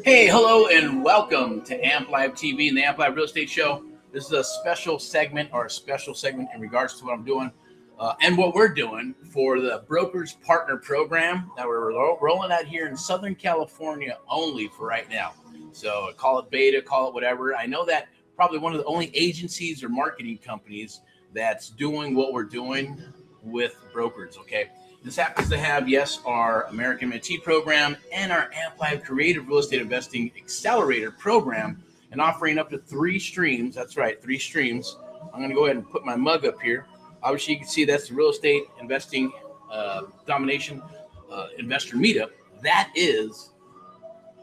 Hey, hello, and welcome to Amp Live TV and the Amp Live Real Estate Show. This is a special segment in regards to what I'm doing and what we're doing for the Brokerage Partner Program that we're rolling out here in Southern California only for right now. So call it beta, call it whatever. I know that probably one of the only agencies or marketing companies that's doing what we're doing with brokers, okay? This happens to have, yes, our American Mentee program and our Amp Live Creative Real Estate Investing Accelerator program, and offering up to 3 streams. That's right, 3 streams. I'm going to go ahead and put my mug up here. Obviously, you can see that's the Real Estate Investing Domination Investor Meetup. That is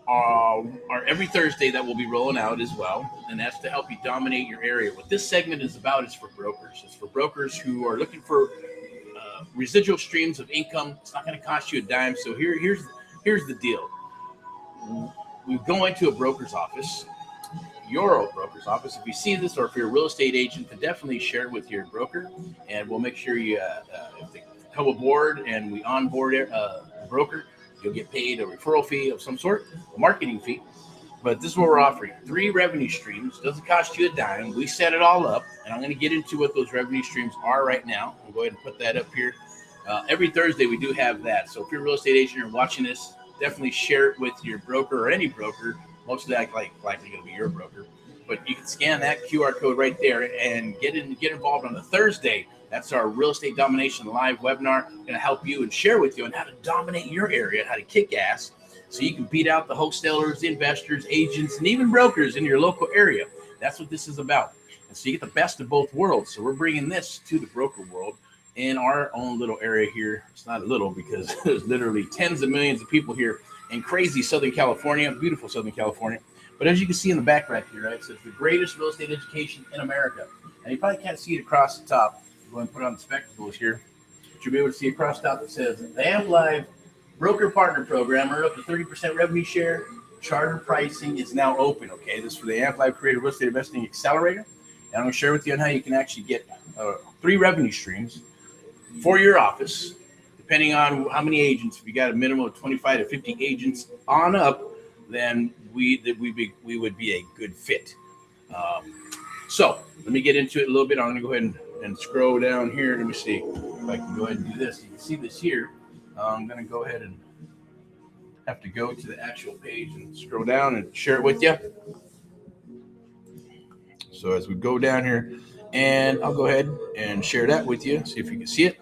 our every Thursday that we'll be rolling out as well, and that's to help you dominate your area. What this segment is about is for brokers. It's for brokers who are looking for residual streams of income. It's not going to cost you a dime. So here's the deal. We go into a broker's office, your old broker's office. If you see this, or if you're a real estate agent, then definitely share it with your broker, and we'll make sure you if they come aboard and we onboard a broker, you'll get paid a referral fee of some sort, a marketing fee. But this is what we're offering: 3 revenue streams. Doesn't cost you a dime. We set it all up, and I'm going to get into what those revenue streams are right now. I'll go ahead and put that up here. Every Thursday we do have that. So if you're a real estate agent or watching this, definitely share it with your broker or any broker. Most of that likely going to be your broker. But you can scan that QR code right there and get involved on the Thursday. That's our Real Estate Domination Live webinar. Going to help you and share with you on how to dominate your area, how to kick ass, so you can beat out the wholesalers, investors, agents, and even brokers in your local area. That's what this is about. And so you get the best of both worlds. So we're bringing this to the broker world in our own little area here. It's not a little, because there's literally tens of millions of people here in crazy Southern California, beautiful Southern California. But as you can see in the back right here, right, it says the greatest real estate education in America. And you probably can't see it across the top. I'm going to put on the spectacles here. But you'll be able to see across the top that says the Amp Live Broker Partner Program, earn up to 30% revenue share. Charter pricing is now open, okay? This is for the Amp Live Creative Real Estate Investing Accelerator. And I'm going to share with you on how you can actually get 3 revenue streams for your office, depending on how many agents. If you got a minimum of 25 to 50 agents on up, then we would be a good fit. So let me get into it a little bit. I'm going to go ahead and scroll down here. Let me see if I can go ahead and do this. You can see this here. I'm going to go ahead and have to go to the actual page and scroll down and share it with you. So as we go down here, and I'll go ahead and share that with you, see if you can see it.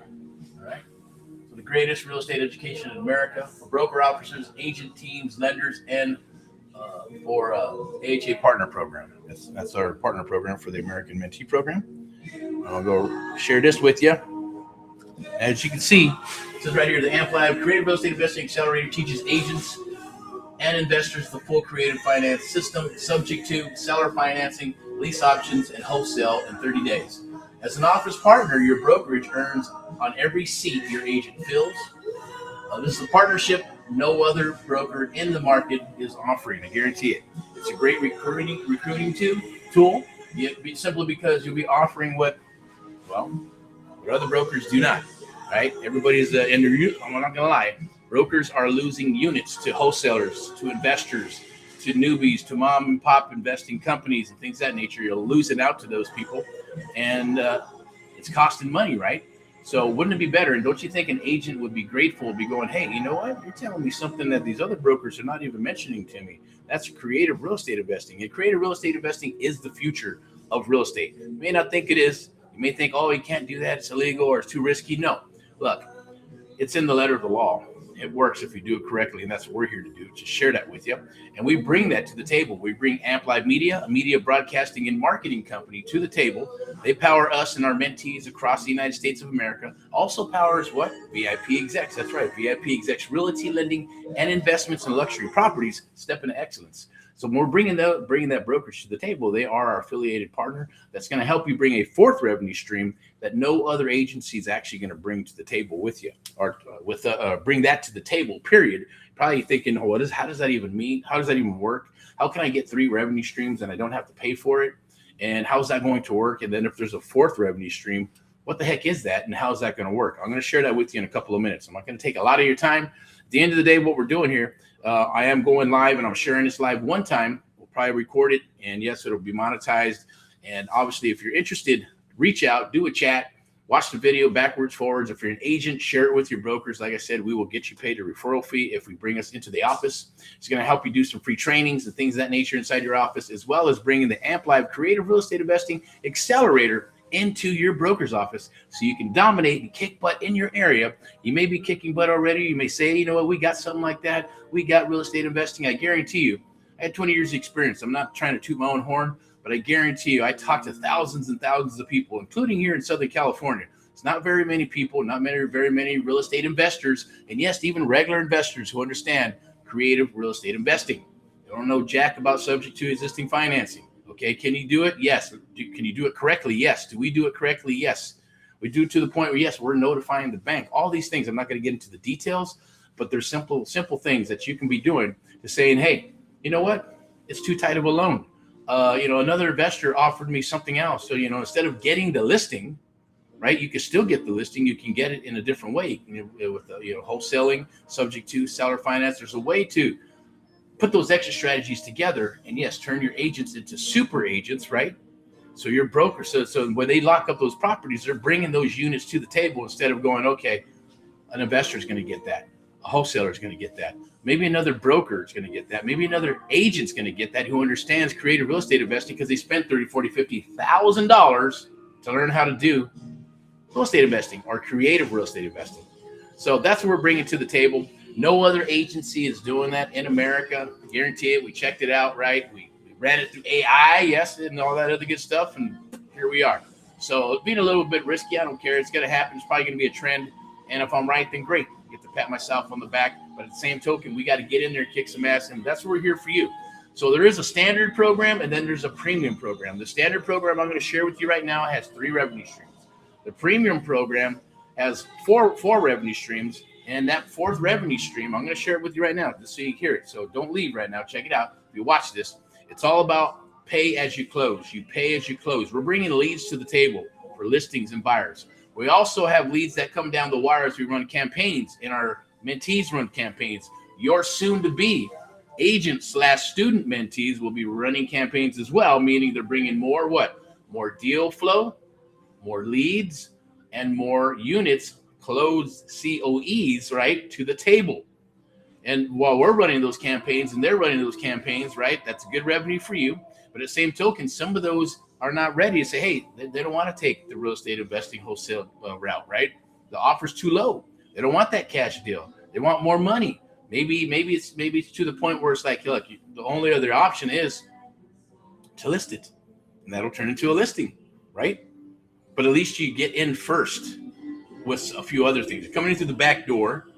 All right. So the greatest real estate education in America for broker officers, agent teams, lenders, and for AHA partner program. That's our partner program for the American Mentee program. I'll go share this with you. As you can see, it says right here, the Amp Live Creative Real Estate Investing Accelerator teaches agents and investors the full creative finance system, subject to seller financing, lease options, and wholesale in 30 days. As an office partner, your brokerage earns on every seat your agent fills. This is a partnership no other broker in the market is offering. I guarantee it. It's a great recruiting tool, simply because you'll be offering what other brokers do not. Right? Everybody's I'm not going to lie. Brokers are losing units to wholesalers, to investors, to newbies, to mom and pop investing companies and things of that nature. You're losing out to those people, and it's costing money, right? So wouldn't it be better? And don't you think an agent would be grateful to be going, hey, you know what? You're telling me something that these other brokers are not even mentioning to me. That's creative real estate investing. And creative real estate investing is the future of real estate. You may not think it is. You may think, oh, you can't do that. It's illegal or it's too risky. No, look, it's in the letter of the law. It works if you do it correctly, and that's what we're here to do, to share that with you. And we bring that to the table. We bring Amp Live Media, a media broadcasting and marketing company, to the table. They power us and our mentees across the United States of America. Also powers what? VIP execs. That's right, VIP execs, realty, lending, and investments in luxury properties, step into excellence. So when we're bringing that brokerage to the table, they are our affiliated partner that's going to help you bring a 4th revenue stream that no other agency is actually going to bring to the table with you, or bring that to the table, period. Probably thinking, oh, how does that even mean? How does that even work? How can I get 3 revenue streams and I don't have to pay for it? And how's that going to work? And then if there's a 4th revenue stream, what the heck is that? And how's that going to work? I'm going to share that with you in a couple of minutes. I'm not going to take a lot of your time. At the end of the day, what we're doing here, I am going live and I'm sharing this live one time. We'll probably record it, and yes, it'll be monetized. And obviously, if you're interested, reach out, do a chat, watch the video backwards, forwards. If you're an agent, share it with your brokers. Like I said, we will get you paid a referral fee if we bring us into the office. It's going to help you do some free trainings and things of that nature inside your office, as well as bringing the Amp Live Creative Real Estate Investing Accelerator into your broker's office so you can dominate and kick butt in your area. You may be kicking butt already. You may say, you know what, we got something like that. We got real estate investing. I guarantee you, I had 20 years of experience. I'm not trying to toot my own horn, but I guarantee you, I talked to thousands and thousands of people, including here in Southern California. It's not very many people, very many real estate investors, and yes, even regular investors who understand creative real estate investing. They don't know jack about subject to existing financing. Okay, can you do it? Yes. Can you do it correctly? Yes. Do we do it correctly? Yes. We do to the point where, yes, we're notifying the bank. All these things, I'm not going to get into the details, but there's simple things that you can be doing to saying, hey, you know what? It's too tight of a loan. Another investor offered me something else. So, instead of getting the listing, right, you can still get the listing. You can get it in a different way, with wholesaling, subject to seller finance. There's a way to put those extra strategies together, and yes, turn your agents into super agents, right? So your broker, so when they lock up those properties, they're bringing those units to the table instead of going, okay, an investor is going to get that, a wholesaler is going to get that, maybe another broker is going to get that, maybe another agent's going to get that who understands creative real estate investing because they spent $30,000, $40,000, $50,000 to learn how to do real estate investing or creative real estate investing. So that's what we're bringing to the table. No other agency is doing that in America. I guarantee it. We checked it out, right? We ran it through AI, yes, and all that other good stuff, and here we are. So it's being a little bit risky. I don't care. It's going to happen. It's probably going to be a trend. And if I'm right, then great. I get to pat myself on the back. But at the same token, we got to get in there and kick some ass, and that's what we're here for you. So there is a standard program, and then there's a premium program. The standard program I'm going to share with you right now has 3 revenue streams. The premium program has four revenue streams. And that 4th revenue stream, I'm going to share it with you right now just so you hear it. So don't leave right now. Check it out. If you watch this, it's all about pay as you close. You pay as you close. We're bringing leads to the table for listings and buyers. We also have leads that come down the wire as we run campaigns, and our mentees run campaigns. Your soon-to-be agent/student mentees will be running campaigns as well, meaning they're bringing more what? More deal flow, more leads, and more units, closed COEs, right, to the table. And while we're running those campaigns and they're running those campaigns, right, that's good revenue for you. But at the same token, some of those are not ready to say, hey, they don't want to take the real estate investing wholesale route, right? The offer's too low. They don't want that cash deal. They want more money. Maybe it's to the point where it's like, look, the only other option is to list it, and that'll turn into a listing, right? But at least you get in first with a few other things. You're coming in through the back door,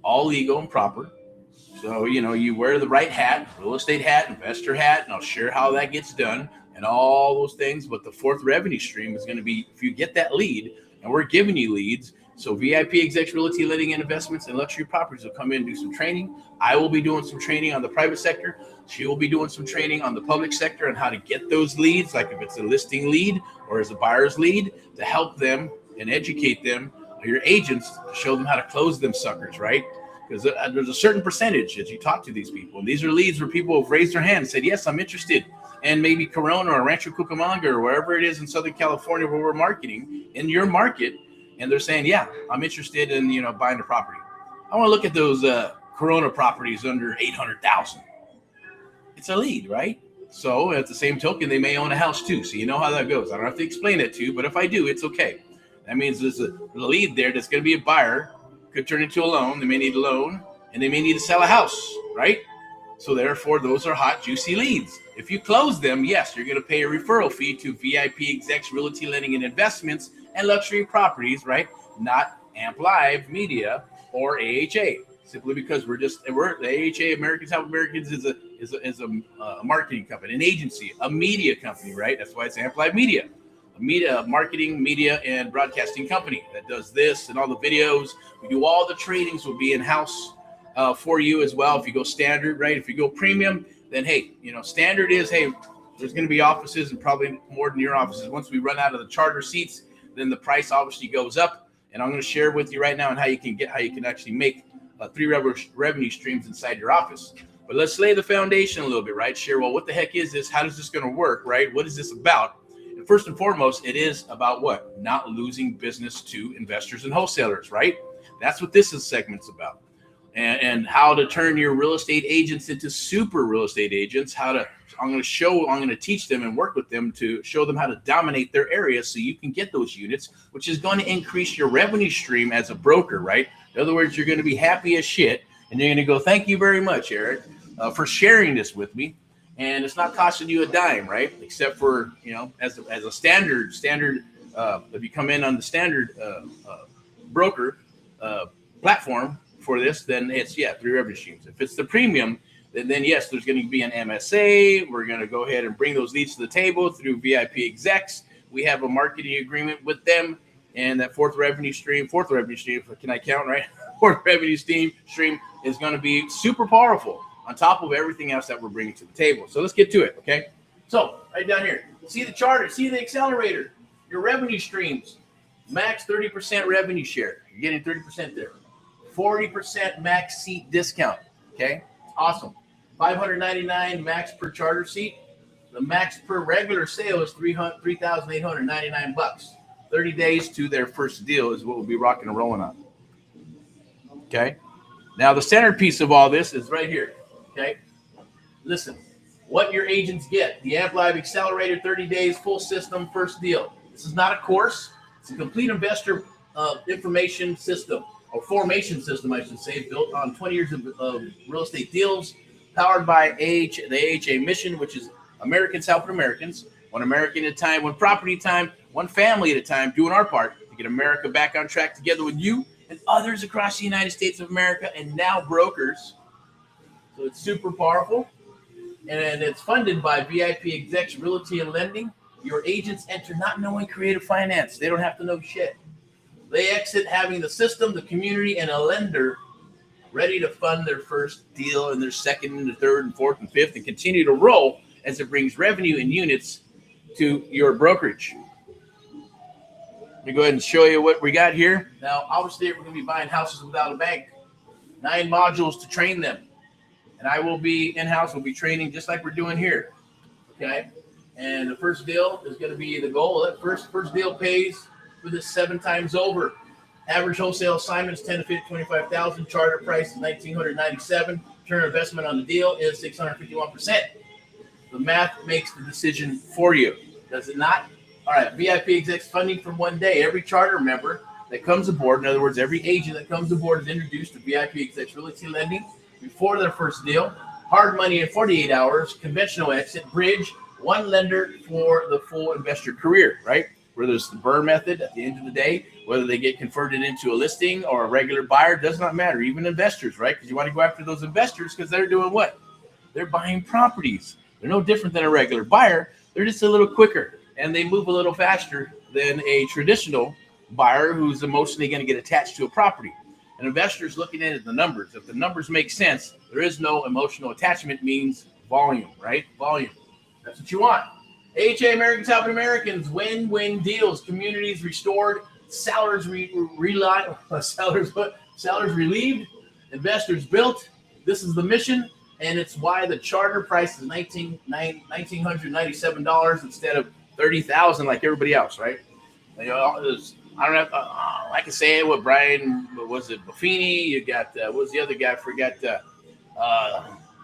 all legal and proper. So, you wear the right hat, real estate hat, investor hat, and I'll share how that gets done and all those things. But the 4th revenue stream is going to be, if you get that lead, and we're giving you leads. So VIP Execs Realty Lending and Investments and Luxury Properties will come in and do some training. I will be doing some training on the private sector. She will be doing some training on the public sector on how to get those leads, like if it's a listing lead or as a buyer's lead, to help them and educate them, your agents, to show them how to close them suckers, right? Because there's a certain percentage as you talk to these people. And these are leads where people have raised their hand and said, yes, I'm interested. And maybe Corona or Rancho Cucamonga or wherever it is in Southern California where we're marketing in your market. And they're saying, yeah, I'm interested in, buying the property. I want to look at those Corona properties under 800,000. It's a lead, right? So at the same token, they may own a house too. So you know how that goes. I don't have to explain it to you, but if I do, it's okay. That means there's a lead there that's going to be a buyer, could turn into a loan. They may need a loan, and they may need to sell a house, right? So therefore, those are hot, juicy leads. If you close them, yes, you're going to pay a referral fee to VIP Execs Realty Lending and Investments and Luxury Properties, right? Not Amp Live Media or AHA. Simply because we're the AHA, Americans Help Americans, is a marketing company, an agency, a media company, right? That's why it's Amp Live Media. Media, marketing, media, and broadcasting company that does this and all the videos. We do all the trainings. Will be in-house for you as well. If you go standard, right? If you go premium, then hey, standard is, hey, there's going to be offices and probably more than your offices. Once we run out of the charter seats, then the price obviously goes up. And I'm going to share with you right now on how you can actually make three revenue streams inside your office. But let's lay the foundation a little bit, right? Share, well, what the heck is this? How is this going to work, right? What is this about? And first and foremost, it is about what? Not losing business to investors and wholesalers, right? That's what this segment's about. And how to turn your real estate agents into super real estate agents. I'm going to teach them and work with them to show them how to dominate their area so you can get those units, which is going to increase your revenue stream as a broker, right? In other words, you're going to be happy as shit, and you're going to go, thank you very much, Eric, for sharing this with me. And it's not costing you a dime, right? Except for, as a standard, if you come in on the standard broker platform for this, then it's, three revenue streams. If it's the premium, then yes, there's going to be an MSA. We're going to go ahead and bring those leads to the table through VIP execs. We have a marketing agreement with them. And that fourth revenue stream, can I count, right? Fourth revenue stream is going to be super powerful on top of everything else that we're bringing to the table. So let's get to it, okay? So right down here, see the charter, see the accelerator, your revenue streams, max 30% revenue share. You're getting 30% there. 40% max seat discount, okay? Awesome. $599 max per charter seat. The max per regular sale is $3,899. 30 days to their first deal is what we'll be rocking and rolling on. Okay. Now the centerpiece of all this is right here. Okay. Listen, what your agents get. The Amp Live Accelerator, 30 days, full system, first deal. This is not a course. It's a complete investor information system, or formation system, I should say, built on 20 years of real estate deals, powered by the AHA mission, which is Americans helping Americans, one American at a time, one property at a time, one family at a time, doing our part to get America back on track together with you and others across the United States of America, and now brokers. So it's super powerful. And it's funded by VIP Execs Realty and Lending. Your agents enter not knowing creative finance. They don't have to know shit. They exit having the system, the community, and a lender ready to fund their first deal and their second and the third and fourth and fifth, and continue to roll as it brings revenue and units to your brokerage. Let me go ahead and show you what we got here. Now, obviously, we're going to be buying houses without a bank. 9 modules to train them. And I will be in-house. We'll be training just like we're doing here. Okay? And the first deal is going to be the goal. That first deal pays for this 7 times over. Average wholesale assignments 10 to 50, 25,000. Charter price is $1,997. Return investment on the deal is 651%. The math makes the decision for you. Does it not? All right, VIP execs funding from one day. Every charter member that comes aboard, in other words, every agent that comes aboard is introduced to VIP execs Realty Lending before their first deal. Hard money in 48 hours, conventional exit, bridge, one lender for the full investor career, right? Whether it's the burn method at the end of the day, whether they get converted into a listing or a regular buyer, does not matter. Even investors, right? Because you want to go after those investors because they're doing what? They're buying properties. They're no different than a regular buyer. They're just a little quicker, and they move a little faster than a traditional buyer who's emotionally going to get attached to a property. An investor is looking at the numbers. If the numbers make sense, there is no emotional attachment, means volume, right? Volume. That's what you want. AHA Americans Helping Americans, win-win deals, communities restored, sellers relieved, investors built. This is the mission, and it's why the charter price is $1,997 instead of $30,000 like everybody else, right? You know, I don't have. I can say it with Brian. Was it Buffini? You got what was the other guy? I forgot the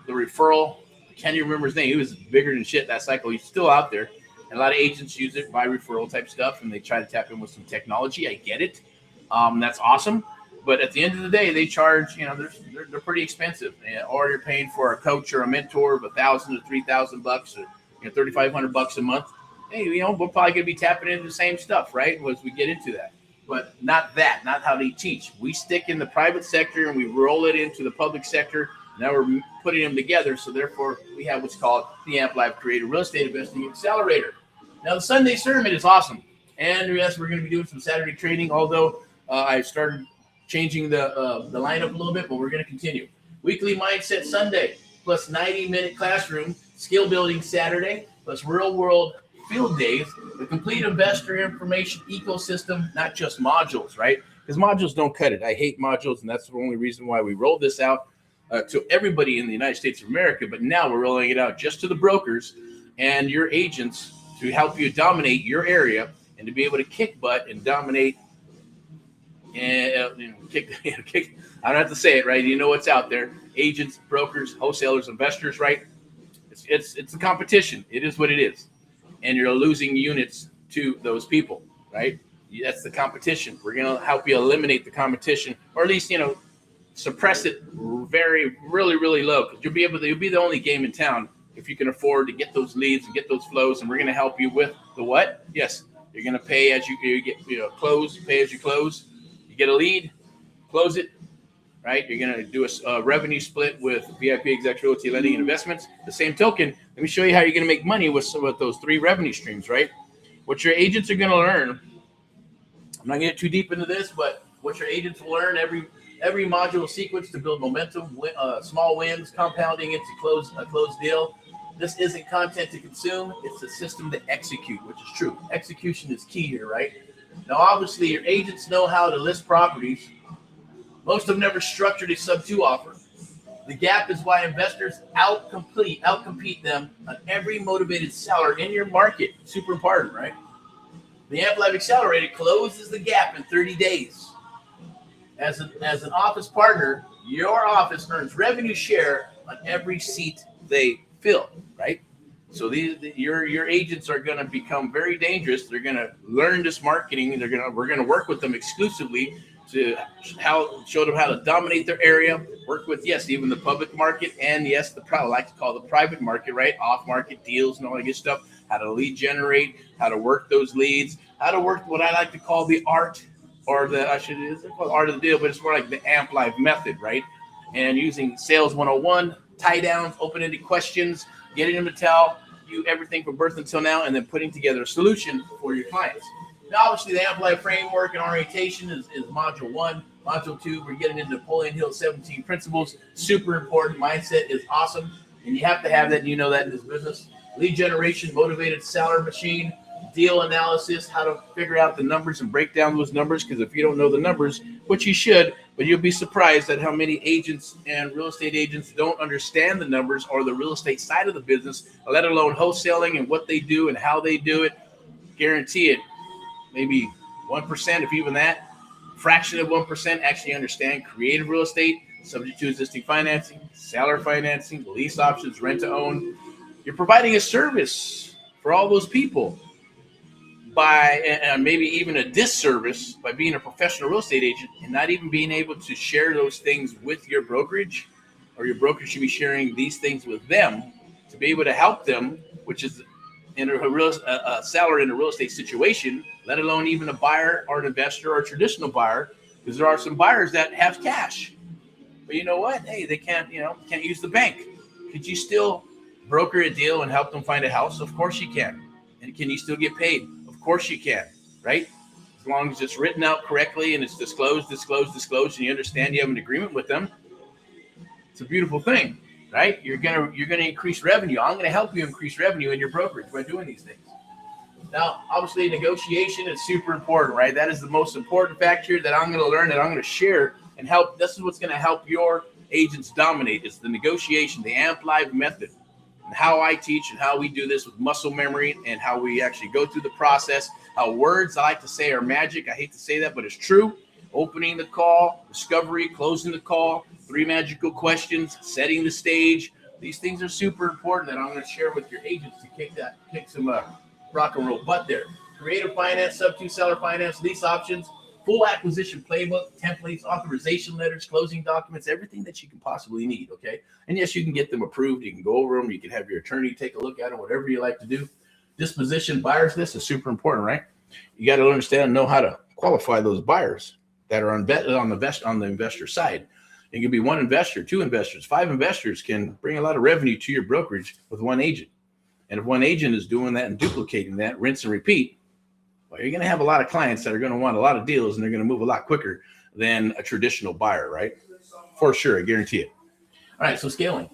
referral. I can't even remember his name. He was bigger than shit that cycle. He's still out there, and a lot of agents use it by referral type stuff, and they try to tap in with some technology. I get it. That's awesome. But at the end of the day, they charge. You know, they're pretty expensive. Or you're paying for a coach or a mentor of $1,000 to $3,000 bucks, or $3,500 a month. Hey, you know, we're probably going to be tapping into the same stuff, right? As we get into that. But not how they teach. We stick in the private sector and we roll it into the public sector. Now we're putting them together. So therefore, we have what's called the Amp Live Creator Real Estate Investing Accelerator. Now, the Sunday sermon is awesome. And yes, we're going to be doing some Saturday training, although I started changing the lineup a little bit, but we're going to continue. Weekly Mindset Sunday, plus 90-minute classroom, skill building Saturday, plus real-world field days, the complete investor information ecosystem, not just modules, right? because modules don't cut it. I hate modules, and that's the only reason why we rolled this out to everybody in the United States of America. But now we're rolling it out just to the brokers and your agents to help you dominate your area and to be able to kick butt and dominate and kick. I don't have to say it, right? You know what's out there: agents, brokers, wholesalers, investors, right? It's a competition. It is what it is, and you're losing units to those people, right? That's the competition. We're going to help you eliminate the competition, or at least, suppress it really, really low, because you'll be the only game in town if you can afford to get those leads and get those flows. And we're going to help you with the what? Yes, you're going to pay as you get, close, pay as you close. You get a lead, close it, right? You're going to do a revenue split with VIP Exec Realty Lending and Investments. The same token, let me show you how you're going to make money with some of those 3 revenue streams, right? What your agents are going to learn, I'm not going to get too deep into this, but what your agents will learn every module sequence to build momentum, small wins, compounding into a closed deal. This isn't content to consume. It's a system to execute, which is true. Execution is key here, right? Now, obviously, your agents know how to list properties. Most have never structured a Subto offer. The gap is why investors outcompete them on every motivated seller in your market. Super important, right? The Amp Live Accelerator closes the gap in 30 days. As an office partner, your office earns revenue share on every seat they fill, right? So your agents are going to become very dangerous. They're going to learn this marketing. We're going to work with them exclusively to show them how to dominate their area. Work with, yes, even the public market, and yes, I like to call the private market, right? Off-market deals and all that good stuff. How to lead generate, how to work those leads, how to work what I like to call the art, or it's called art of the deal, but it's more like the Amp Live method, right? And using Sales 101, tie downs, open-ended questions, getting them to tell you everything from birth until now, and then putting together a solution for your clients. Now, obviously, the Amp Live framework and orientation is module 1. Module 2, we're getting into Napoleon Hill's 17 principles. Super important. Mindset is awesome, and you have to have that, and you know that in this business. Lead generation, motivated seller machine, deal analysis, how to figure out the numbers and break down those numbers, because if you don't know the numbers, which you should, but you'll be surprised at how many agents and real estate agents don't understand the numbers or the real estate side of the business, let alone wholesaling and what they do and how they do it. Guarantee it, maybe 1%, if even that, fraction of 1% actually understand creative real estate, subject to existing financing, seller financing, lease options, rent to own. You're providing a service for all those people by maybe even a disservice by being a professional real estate agent and not even being able to share those things with your brokerage, or your brokerage should be sharing these things with them to be able to help them, which is in a seller in a real estate situation, let alone even a buyer or an investor or a traditional buyer, because there are some buyers that have cash, but you know what? Hey, they can't use the bank. Could you still broker a deal and help them find a house? Of course you can. And can you still get paid? Of course you can, right? As long as it's written out correctly and it's disclosed, and you understand you have an agreement with them, it's a beautiful thing, right? You're gonna increase revenue. I'm gonna help you increase revenue in your brokerage by doing these things. Now, obviously, negotiation is super important, right? That is the most important factor that I'm gonna learn, that I'm gonna share and help. This is what's gonna help your agents dominate. It's the negotiation, the Amp Live method. And how I teach and how we do this with muscle memory and how we actually go through the process, how words I like to say are magic. I hate to say that, but it's true. Opening the call, discovery, closing the call, 3 magical questions, setting the stage. These things are super important that I'm going to share with your agents to kick some rock and roll butt there. Creative finance, Subto seller finance, lease options, full acquisition playbook, templates, authorization letters, closing documents, everything that you can possibly need, okay? And yes, you can get them approved. You can go over them. You can have your attorney take a look at them, whatever you like to do. Disposition buyers list is super important, right? You got to understand and know how to qualify those buyers that are on the investor side. It can be 1 investor, 2 investors, 5 investors can bring a lot of revenue to your brokerage with 1 agent. And if 1 agent is doing that and duplicating that, rinse and repeat, well, you're going to have a lot of clients that are going to want a lot of deals, and they're going to move a lot quicker than a traditional buyer, right? For sure, I guarantee it. All right, so scaling,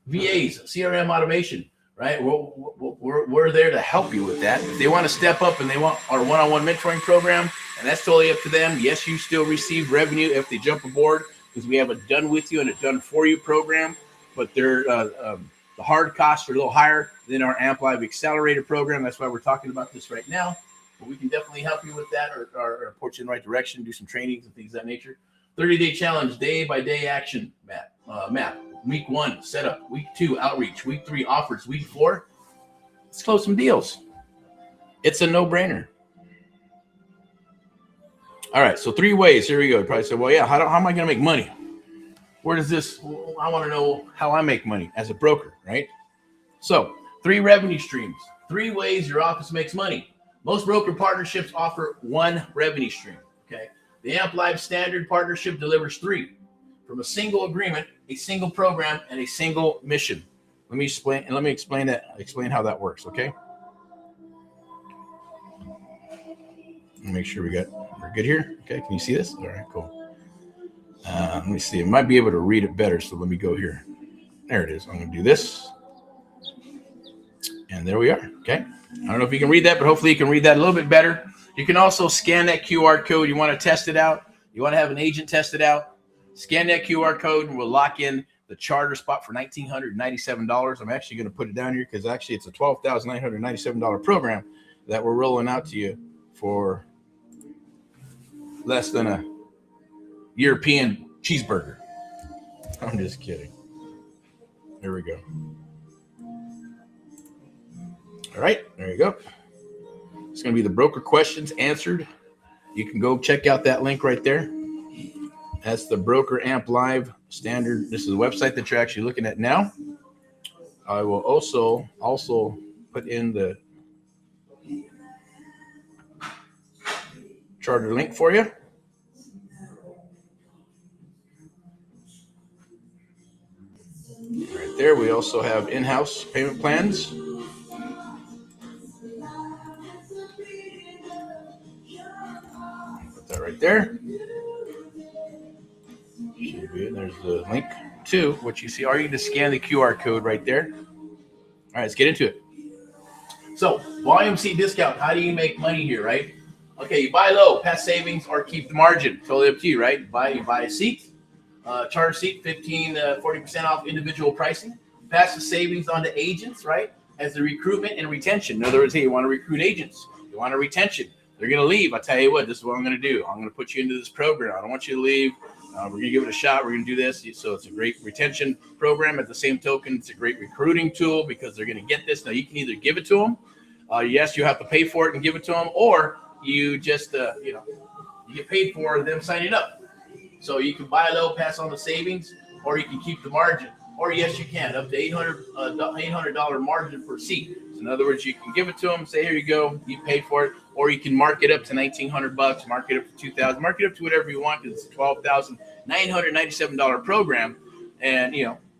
VAs, CRM automation, right? We're there to help you with that. If they want to step up and they want our one-on-one mentoring program, and that's totally up to them. Yes, you still receive revenue if they jump aboard because we have a done with you and a done for you program, but they're the hard costs are a little higher than our Amp Live Accelerator program. That's why we're talking about this right now. But we can definitely help you with that or put you in the right direction, do some trainings and things of that nature. 30-day challenge, day-by-day action map. Week 1, setup. Week 2, outreach. Week 3, offers. Week 4, let's close some deals. It's a no-brainer. All right, so 3 ways. Here we go. You probably say, well, yeah, how am I going to make money? Where does this, I want to know how I make money as a broker, right? So 3 revenue streams, 3 ways your office makes money. Most broker partnerships offer 1 revenue stream, okay? The Amp Live Standard Partnership delivers 3 from a single agreement, a single program, and a single mission. Let me explain how that works, okay? Make sure we're good here. Okay, can you see this? All right, cool. Let me see. I might be able to read it better, so let me go here. There it is. I'm going to do this. And there we are, okay? I don't know if you can read that, but hopefully you can read that a little bit better. You can also scan that QR code. You want to test it out. You want to have an agent test it out. Scan that QR code, and we'll lock in the charter spot for $1,997. I'm actually going to put it down here because actually it's a $12,997 program that we're rolling out to you for less than a European cheeseburger. I'm just kidding. There we go. All right, there you go. It's going to be the broker questions answered. You can go check out that link right there. That's the Broker Amp Live Standard. This is the website that you're actually looking at now. I will also put in the charter link for you. Right there, we also have in-house payment plans. Put that right there. There's the link to what you see. Or you can just scan the QR code right there. All right, let's get into it. So, volume seat discount. How do you make money here, right? Okay, you buy low, pass savings, or keep the margin. Totally up to you, right? You buy a seat, charter seat, 40% off individual pricing. Pass the savings on to agents, right? As the recruitment and retention. In other words, hey, you want to recruit agents. You want a retention. They're going to leave. I tell you what, this is what I'm going to do. I'm going to put you into this program. I don't want you to leave. We're going to give it a shot. We're going to do this. So it's a great retention program. At the same token, it's a great recruiting tool because they're going to get this. Now, you can either give it to them. Yes, you have to pay for it and give it to them, or you just, you get paid for them signing up. So you can buy low, pass on the savings, or you can keep the margin. Or yes, you can, up to $800 margin per seat. So in other words, you can give it to them, say, here you go, you pay for it, or you can mark it up to $1,900, mark it up to $2,000, mark it up to whatever you want because it's a $12,997 program, and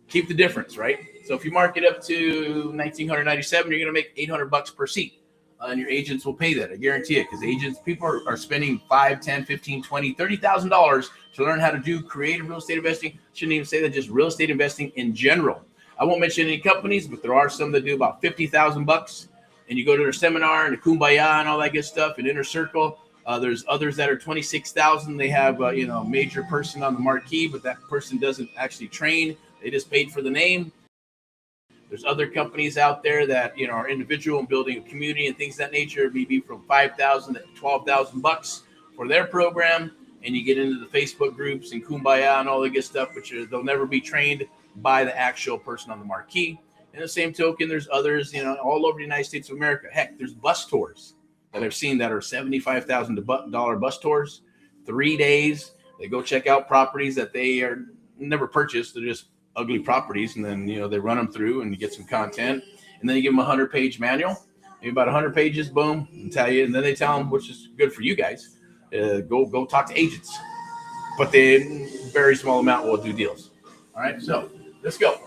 keep the difference, right? So if you mark it up to $1,997, you're going to make $800 per seat. And your agents will pay that. I guarantee it, because people are spending $5, $10, $15, $20, $30,000 to learn how to do creative real estate investing. Shouldn't even say that, just real estate investing in general. I won't mention any companies, but there are some that do about $50,000. And you go to their seminar and the Kumbaya and all that good stuff and Inner Circle. There's others that are $26,000. They have a major person on the marquee, but that person doesn't actually train. They just paid for the name. There's other companies out there that are individual and building a community and things of that nature, maybe from $5,000 to $12,000 for their program. And you get into the Facebook groups and Kumbaya and all the good stuff, which they'll never be trained by the actual person on the marquee. In the same token, there's others, all over the United States of America. Heck, there's bus tours that I've seen that are $75,000 bus tours, 3 days. They go check out properties that they are never purchased. They're just ugly properties, and then they run them through and you get some content, and then you give them a 100-page manual, maybe about 100 pages, boom, and tell you, and then they tell them, which is good for you guys, go talk to agents, but they very small amount will do deals. All right, so let's go.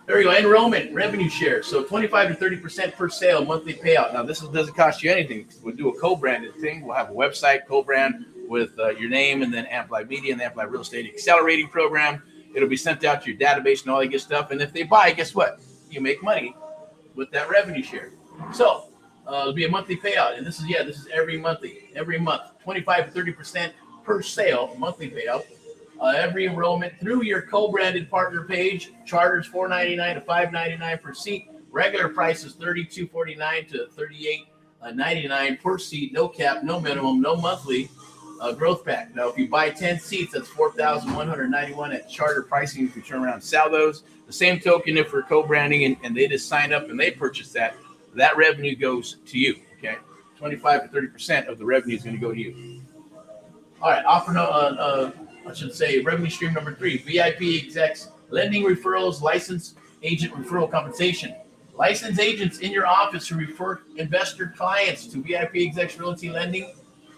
There we go. Enrollment, revenue share. So 25 to 30% per sale, monthly payout. Now this doesn't cost you anything. We'll do a co-branded thing. We'll have a website co-brand with your name, and then Amp Live Media and the Amp Live Real Estate Accelerating Program. It'll be sent out to your database and all that good stuff. And if they buy, guess what? You make money with that revenue share. So it'll be a monthly payout, and this is every month, 25 to 30% per sale, monthly payout. Every enrollment through your co-branded partner page. Charters $4.99 to $5.99 per seat. Regular price is $32.49 to $38.99 per seat. No cap, no minimum, no monthly. Growth pack. Now, if you buy 10 seats, that's $4,191 at charter pricing. If you turn around and sell those, the same token, if we're co-branding and they just sign up and they purchase that revenue goes to you. Okay, 25 to 30% of the revenue is going to go to you. All right, revenue stream number 3: VIP execs, lending referrals, licensed agent referral compensation. Licensed agents in your office who refer investor clients to VIP execs realty lending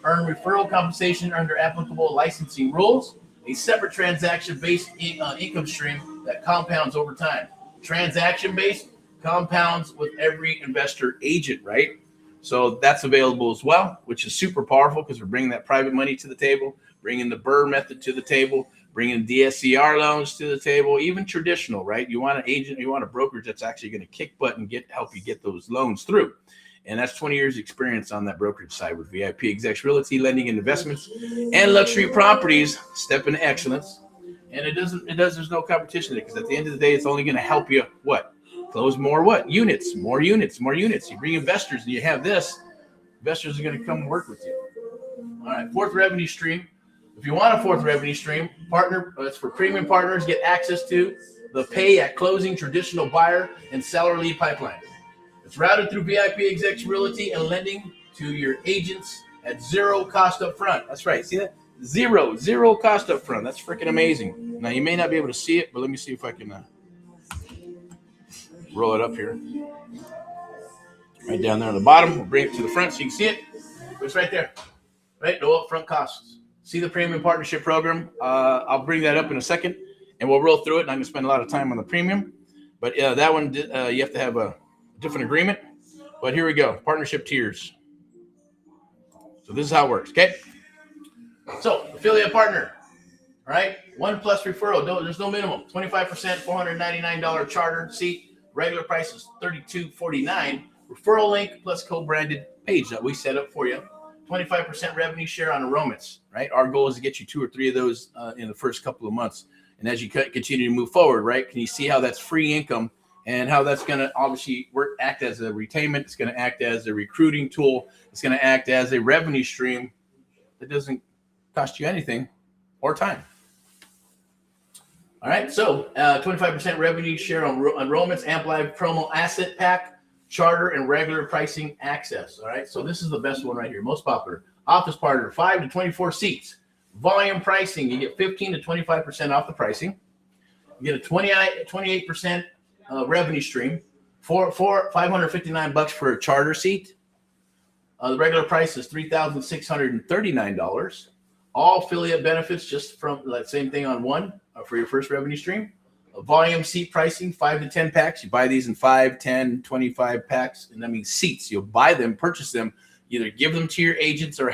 earn referral compensation under applicable licensing rules. A separate transaction-based income stream that compounds over time. Transaction-based compounds with every investor agent, right? So that's available as well, which is super powerful because we're bringing that private money to the table, bringing the BRRRR method to the table, bringing DSCR loans to the table, even traditional, right? You want an agent, you want a brokerage that's actually going to kick butt and help you get those loans through. And that's 20 years experience on that brokerage side with VIP Execs Realty, lending and investments, and luxury properties, step into excellence. And there's no competition there because at the end of the day, it's only going to help you close more units. You bring investors and you have this, investors are going to come and work with you. All right, fourth revenue stream. If you want a fourth revenue stream, it's for premium partners, get access to the pay at closing traditional buyer and seller lead pipeline. It's routed through VIP Execs Realty and lending to your agents at zero cost up front. That's right. See that? Zero cost up front. That's freaking amazing. Now, you may not be able to see it, but let me see if I can roll it up here. Right down there on the bottom. We'll bring it to the front so you can see it. It's right there. Right? No upfront costs. See the premium partnership program? I'll bring that up in a second, and we'll roll through it, and I'm going to spend a lot of time on the premium. But that one, you have to have a different agreement. But here we go. Partnership tiers. So this is how it works, okay? So, affiliate partner, all right? 1+ referral. There's no minimum. 25%, $499 charter seat. Regular price is $32.49. Referral link plus co-branded page that we set up for you. 25% revenue share on enrollments, right? Our goal is to get you 2 or 3 of those in the first couple of months. And as you continue to move forward, right, can you see how that's free income and how that's going to obviously act as a retainment? It's going to act as a recruiting tool. It's going to act as a revenue stream that doesn't cost you anything or time. All right, so 25% revenue share on enrollments, amplified promo asset pack, charter and regular pricing access. All right, so this is the best one right here, most popular. Office partner, 5 to 24 seats. Volume pricing, you get 15 to 25% off the pricing. You get a 28% revenue stream. $559 for a charter seat. The regular price is $3,639. All affiliate benefits just from that same thing on one for your first revenue stream. Volume seat pricing, 5 to 10 packs. You buy these in 5, 10, 25 packs, and that means seats. You'll buy them, purchase them, either give them to your agents or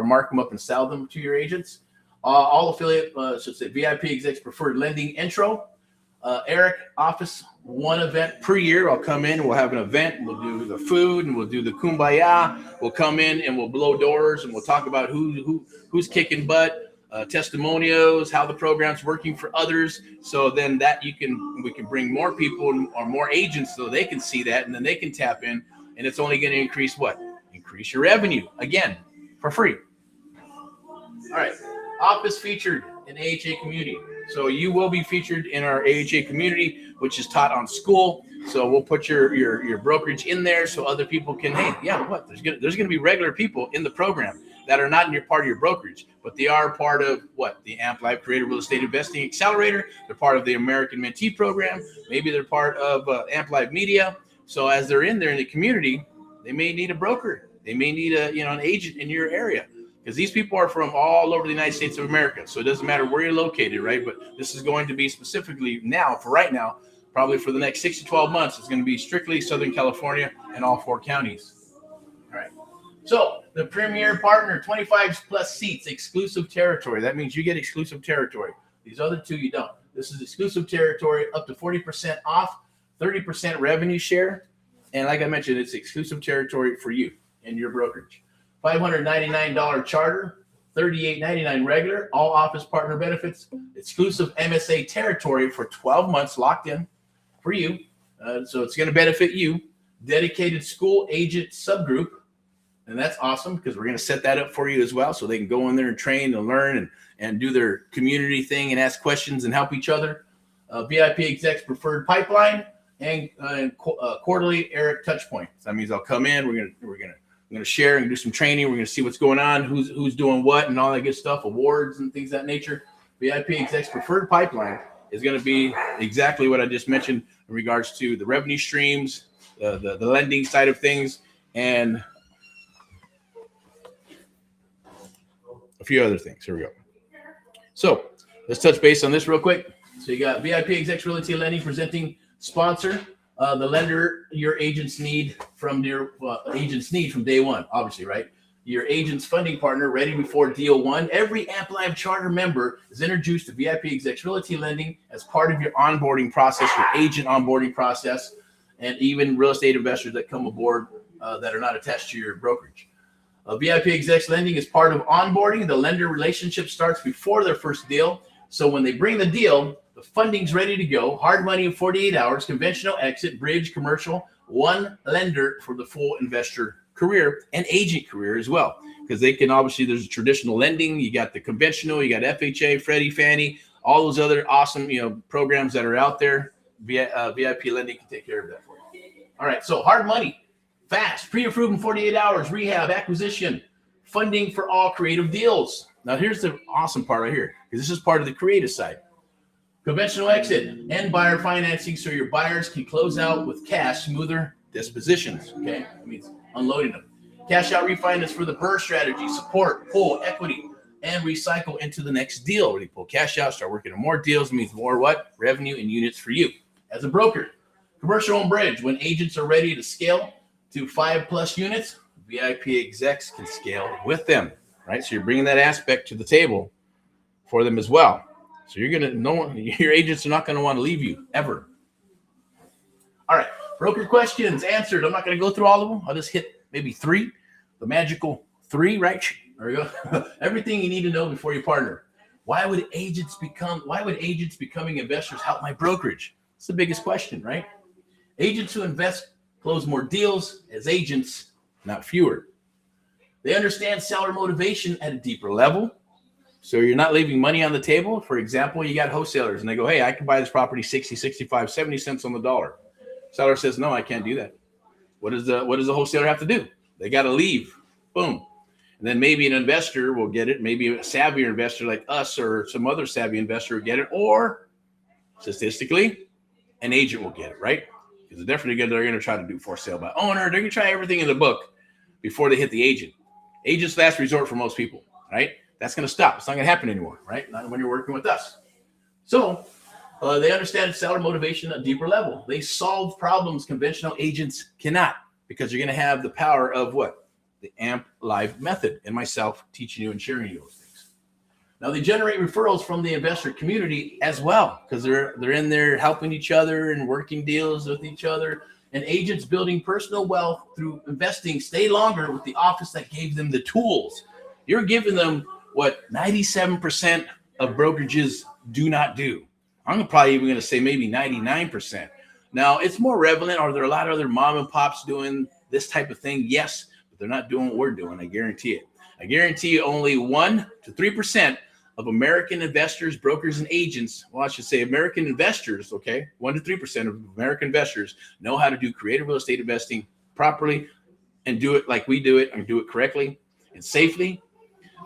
mark them up and sell them to your agents. All affiliate, VIP Execs Preferred Lending intro. Eric, office, one event per year. I'll come in, we'll have an event, we'll do the food, and we'll do the kumbaya. We'll come in and we'll blow doors, and we'll talk about who's kicking butt. Testimonials, how the program's working for others, so then we can bring more people or more agents so they can see that, and then they can tap in, and it's only going to increase your revenue, again, for free. All right, office featured in AHA community. So you will be featured in our AHA community, which is taught on school. So we'll put your brokerage in there so other people can, there's going to be regular people in the program that are not in part of your brokerage, but they are part of the Amp Live Creator Real Estate Investing Accelerator. They're part of the American Mentee program. Maybe they're part of Amp Live Media. So as they're in there in the community, they may need a broker. They may need an agent in your area, because these people are from all over the United States of America. So it doesn't matter where you're located, right? But this is going to be specifically right now, probably for the next 6 to 12 months, it's going to be strictly Southern California and all 4 counties. All right. So the premier partner, 25+ seats, exclusive territory. That means you get exclusive territory. These other 2, you don't. This is exclusive territory, up to 40% off, 30% revenue share. And like I mentioned, it's exclusive territory for you and your brokerage. $599 charter, $38.99 regular, all office partner benefits, exclusive MSA territory for 12 months locked in for you. So it's going to benefit you. Dedicated school agent subgroup. And that's awesome because we're going to set that up for you as well. So they can go in there and train and learn and do their community thing and ask questions and help each other. VIP execs preferred pipeline and quarterly Eric touch points. That means I'll come in. We're gonna share and do some training. We're gonna see what's going on, who's doing what, and all that good stuff, awards and things of that nature. VIP execs preferred pipeline is going to be exactly what I just mentioned in regards to the revenue streams, the lending side of things, and a few other things. Here we go. So let's touch base on this real quick. So you got VIP Execs Realty Lending presenting sponsor, the lender your agents need from day one, obviously, right? Your agent's funding partner ready before deal one. Every Amp Live Charter member is introduced to VIP Execs Realty Lending as part of your onboarding process, your agent onboarding process, and even real estate investors that come aboard that are not attached to your brokerage. VIP Execs Lending is part of onboarding. The lender relationship starts before their first deal. So when they bring the deal, the funding's ready to go. Hard money in 48 hours, conventional exit, bridge, commercial, one lender for the full investor career and agent career as well. Because they can obviously, there's traditional lending, you got the conventional, you got FHA, Freddie, Fannie, all those other awesome, programs that are out there. VIP Lending can take care of that for you. All right, so hard money, fast, pre-approved in 48 hours, rehab, acquisition, funding for all creative deals. Now here's the awesome part right here, because this is part of the creative side. Conventional exit and buyer financing, so your buyers can close out with cash, smoother dispositions. Okay, that means unloading them. Cash out refinance for the BRRRR strategy, support, pull, equity, and recycle into the next deal. When you pull cash out, start working on more deals, means more what? Revenue and units for you as a broker. Commercial and bridge, when agents are ready to scale to 5+ units, VIP execs can scale with them, right? So you're bringing that aspect to the table for them as well. So your agents are not going to want to leave you ever. All right, broker questions answered. I'm not going to go through all of them. I'll just hit maybe 3, the magical 3, right? There we go. Everything you need to know before you partner. Why would agents becoming investors help my brokerage? It's the biggest question, right? Agents who invest close more deals as agents, not fewer. They understand seller motivation at a deeper level. So you're not leaving money on the table. For example, you got wholesalers and they go, hey, I can buy this property 60, 65, 70 cents on the dollar. Seller says, no, I can't do that. What does the wholesaler have to do? They got to leave. Boom. And then maybe an investor will get it. Maybe a savvier investor like us or some other savvy investor will get it. Or statistically, an agent will get it, right? Because they're definitely they're going to try to do for sale by owner. They're going to try everything in the book before they hit the agent. Agent's last resort for most people, right? That's going to stop. It's not going to happen anymore, right? Not when you're working with us. So they understand seller motivation at a deeper level. They solve problems conventional agents cannot, because you're going to have the power of what? The AMP Live method and myself teaching you and sharing you those things. Now they generate referrals from the investor community as well, because they're in there helping each other and working deals with each other. And agents building personal wealth through investing stay longer with the office that gave them the tools. You're giving them what 97% of brokerages do not do. I'm probably even going to say maybe 99%. Now, it's more relevant. Are there a lot of other mom and pops doing this type of thing? Yes, but they're not doing what we're doing. I guarantee it. I guarantee you only 1 to 3% of American investors, brokers, and agents, well, I should say American investors, okay, 1 to 3% of American investors know how to do creative real estate investing properly and do it like we do it and do it correctly and safely.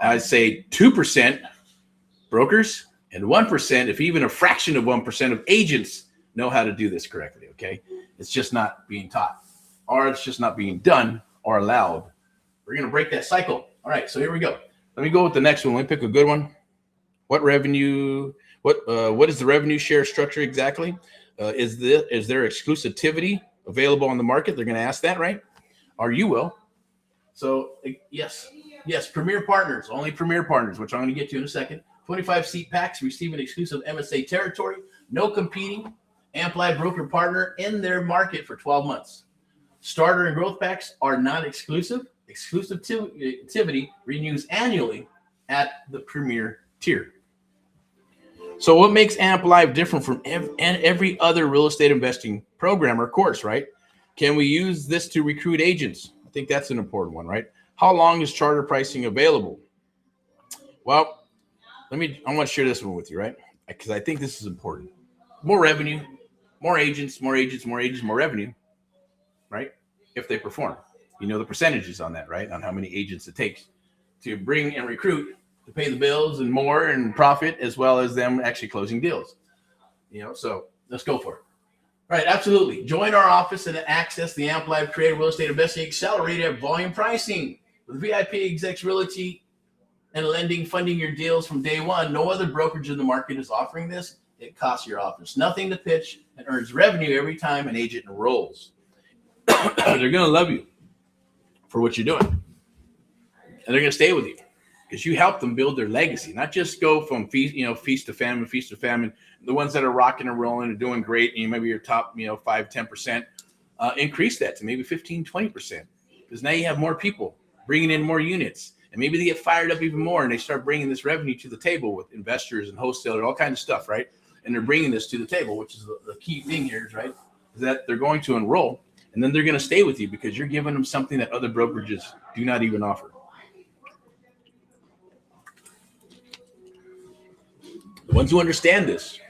I'd say 2% brokers and 1%, if even a fraction of 1% of agents know how to do this correctly, okay? It's just not being taught, or it's just not being done or allowed. We're going to break that cycle. All right, so here we go. Let me go with the next one. Let me pick a good one. What is the revenue share structure exactly? Is there exclusivity available on the market? They're going to ask that, right? Or you will. So yes, premier partners, only premier partners, which I'm going to get to in a second. 25 seat packs receive an exclusive MSA territory, no competing Amp Live broker partner in their market for 12 months. Starter and growth packs are not exclusive. Exclusivity renews annually at the premier tier. So what makes Amp Live different from every other real estate investing program or course, right? Can we use this to recruit agents? I think that's an important one, right? How long is charter pricing available? Well, I want to share this one with you, right? Because I think this is important. More revenue, more agents, more revenue, right? If they perform. You know the percentages on that, right? On how many agents it takes to bring and recruit to pay the bills and more and profit, as well as them actually closing deals. So let's go for it. All right, absolutely. Join our office and access the Amp Live Creative Real Estate Investing Accelerator at volume pricing. With VIP execs realty and lending, funding your deals from day one. No other brokerage in the market is offering this. It costs your office nothing to pitch and earns revenue every time an agent enrolls. They're going to love you for what you're doing. And they're going to stay with you because you help them build their legacy, not just go from feast to famine. The ones that are rocking and rolling and doing great, and maybe your top, 5-10%, increase that to maybe 15-20%, because now you have more people bringing in more units, and maybe they get fired up even more, and they start bringing this revenue to the table with investors and wholesalers, all kinds of stuff, right? And they're bringing this to the table, which is the key thing here, is right, is that they're going to enroll, and then they're going to stay with you because you're giving them something that other brokerages do not even offer. The ones who understand this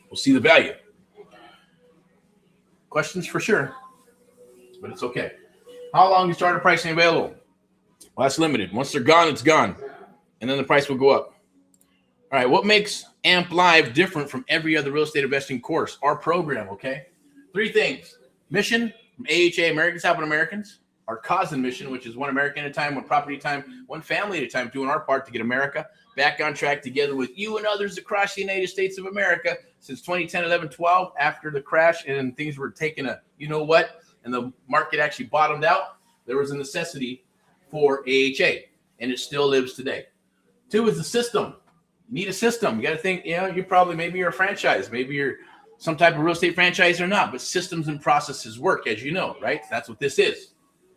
will see the value. Questions for sure, but it's okay. How long is starter pricing available? Well, that's limited. Once they're gone, it's gone. And then the price will go up. All right, what makes Amp Live different from every other real estate investing course? Our program, okay? 3 things. Mission from AHA, Americans Helping Americans. Our cause and mission, which is one American at a time, one property at a time, one family at a time, doing our part to get America back on track together with you and others across the United States of America since 2010, 11, 12, after the crash and things were taking a you-know-what, and the market actually bottomed out. There was a necessity for AHA, and it still lives today. 2 is the system. You need a system. You got to think, maybe you're a franchise. Maybe you're some type of real estate franchise or not, but systems and processes work, as you know, right? That's what this is.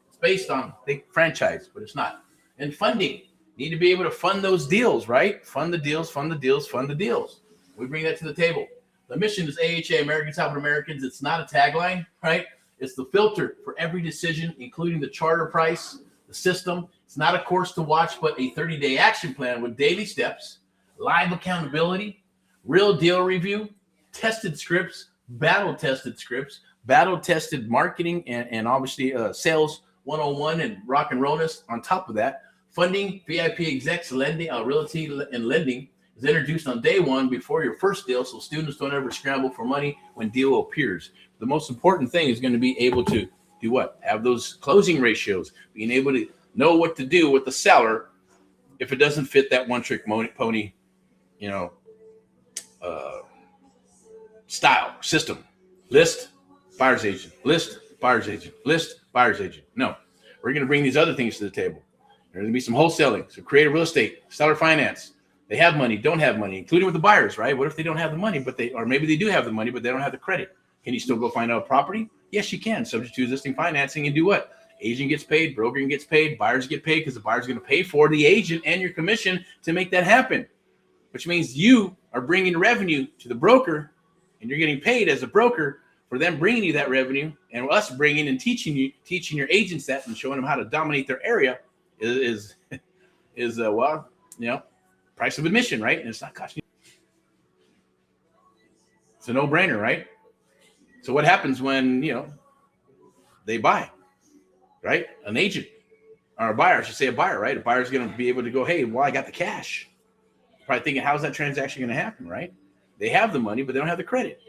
It's based on franchise, but it's not. And funding. You need to be able to fund those deals, right? Fund the deals. We bring that to the table. The mission is AHA, Americans Helping Americans. It's not a tagline, right? It's the filter for every decision, including the charter price, the system. It's not a course to watch, but a 30-day action plan with daily steps, live accountability, real deal review, tested scripts, battle-tested marketing, and obviously sales 101 and rock and rollness on top of that. Funding, VIP execs, lending, realty and lending is introduced on day one before your first deal, so students don't ever scramble for money when deal appears. The most important thing is going to be able to do what? Have those closing ratios, being able to know what to do with the seller if it doesn't fit that one-trick pony, style, system. List, buyer's agent. List, buyer's agent. List, buyer's agent. No, we're going to bring these other things to the table. There's going to be some wholesaling, some creative real estate, seller finance. They have money, don't have money, including with the buyers, right? What if they don't have the money, or maybe they do have the money, but they don't have the credit? Can you still go find out a property? Yes, you can, subject to existing financing, and do what? Agent gets paid, broker gets paid, buyers get paid, because the buyer's going to pay for the agent and your commission to make that happen, which means you are bringing revenue to the broker, and you're getting paid as a broker for them bringing you that revenue, and us bringing and teaching your agents that and showing them how to dominate their area is price of admission, right? And it's not costing you. It's a no-brainer, right? So what happens when, they buy, right? An agent or a buyer, I should say a buyer, right? A buyer's going to be able to go, hey, well, I got the cash. Probably thinking, how's that transaction going to happen, right? They have the money, but they don't have the credit.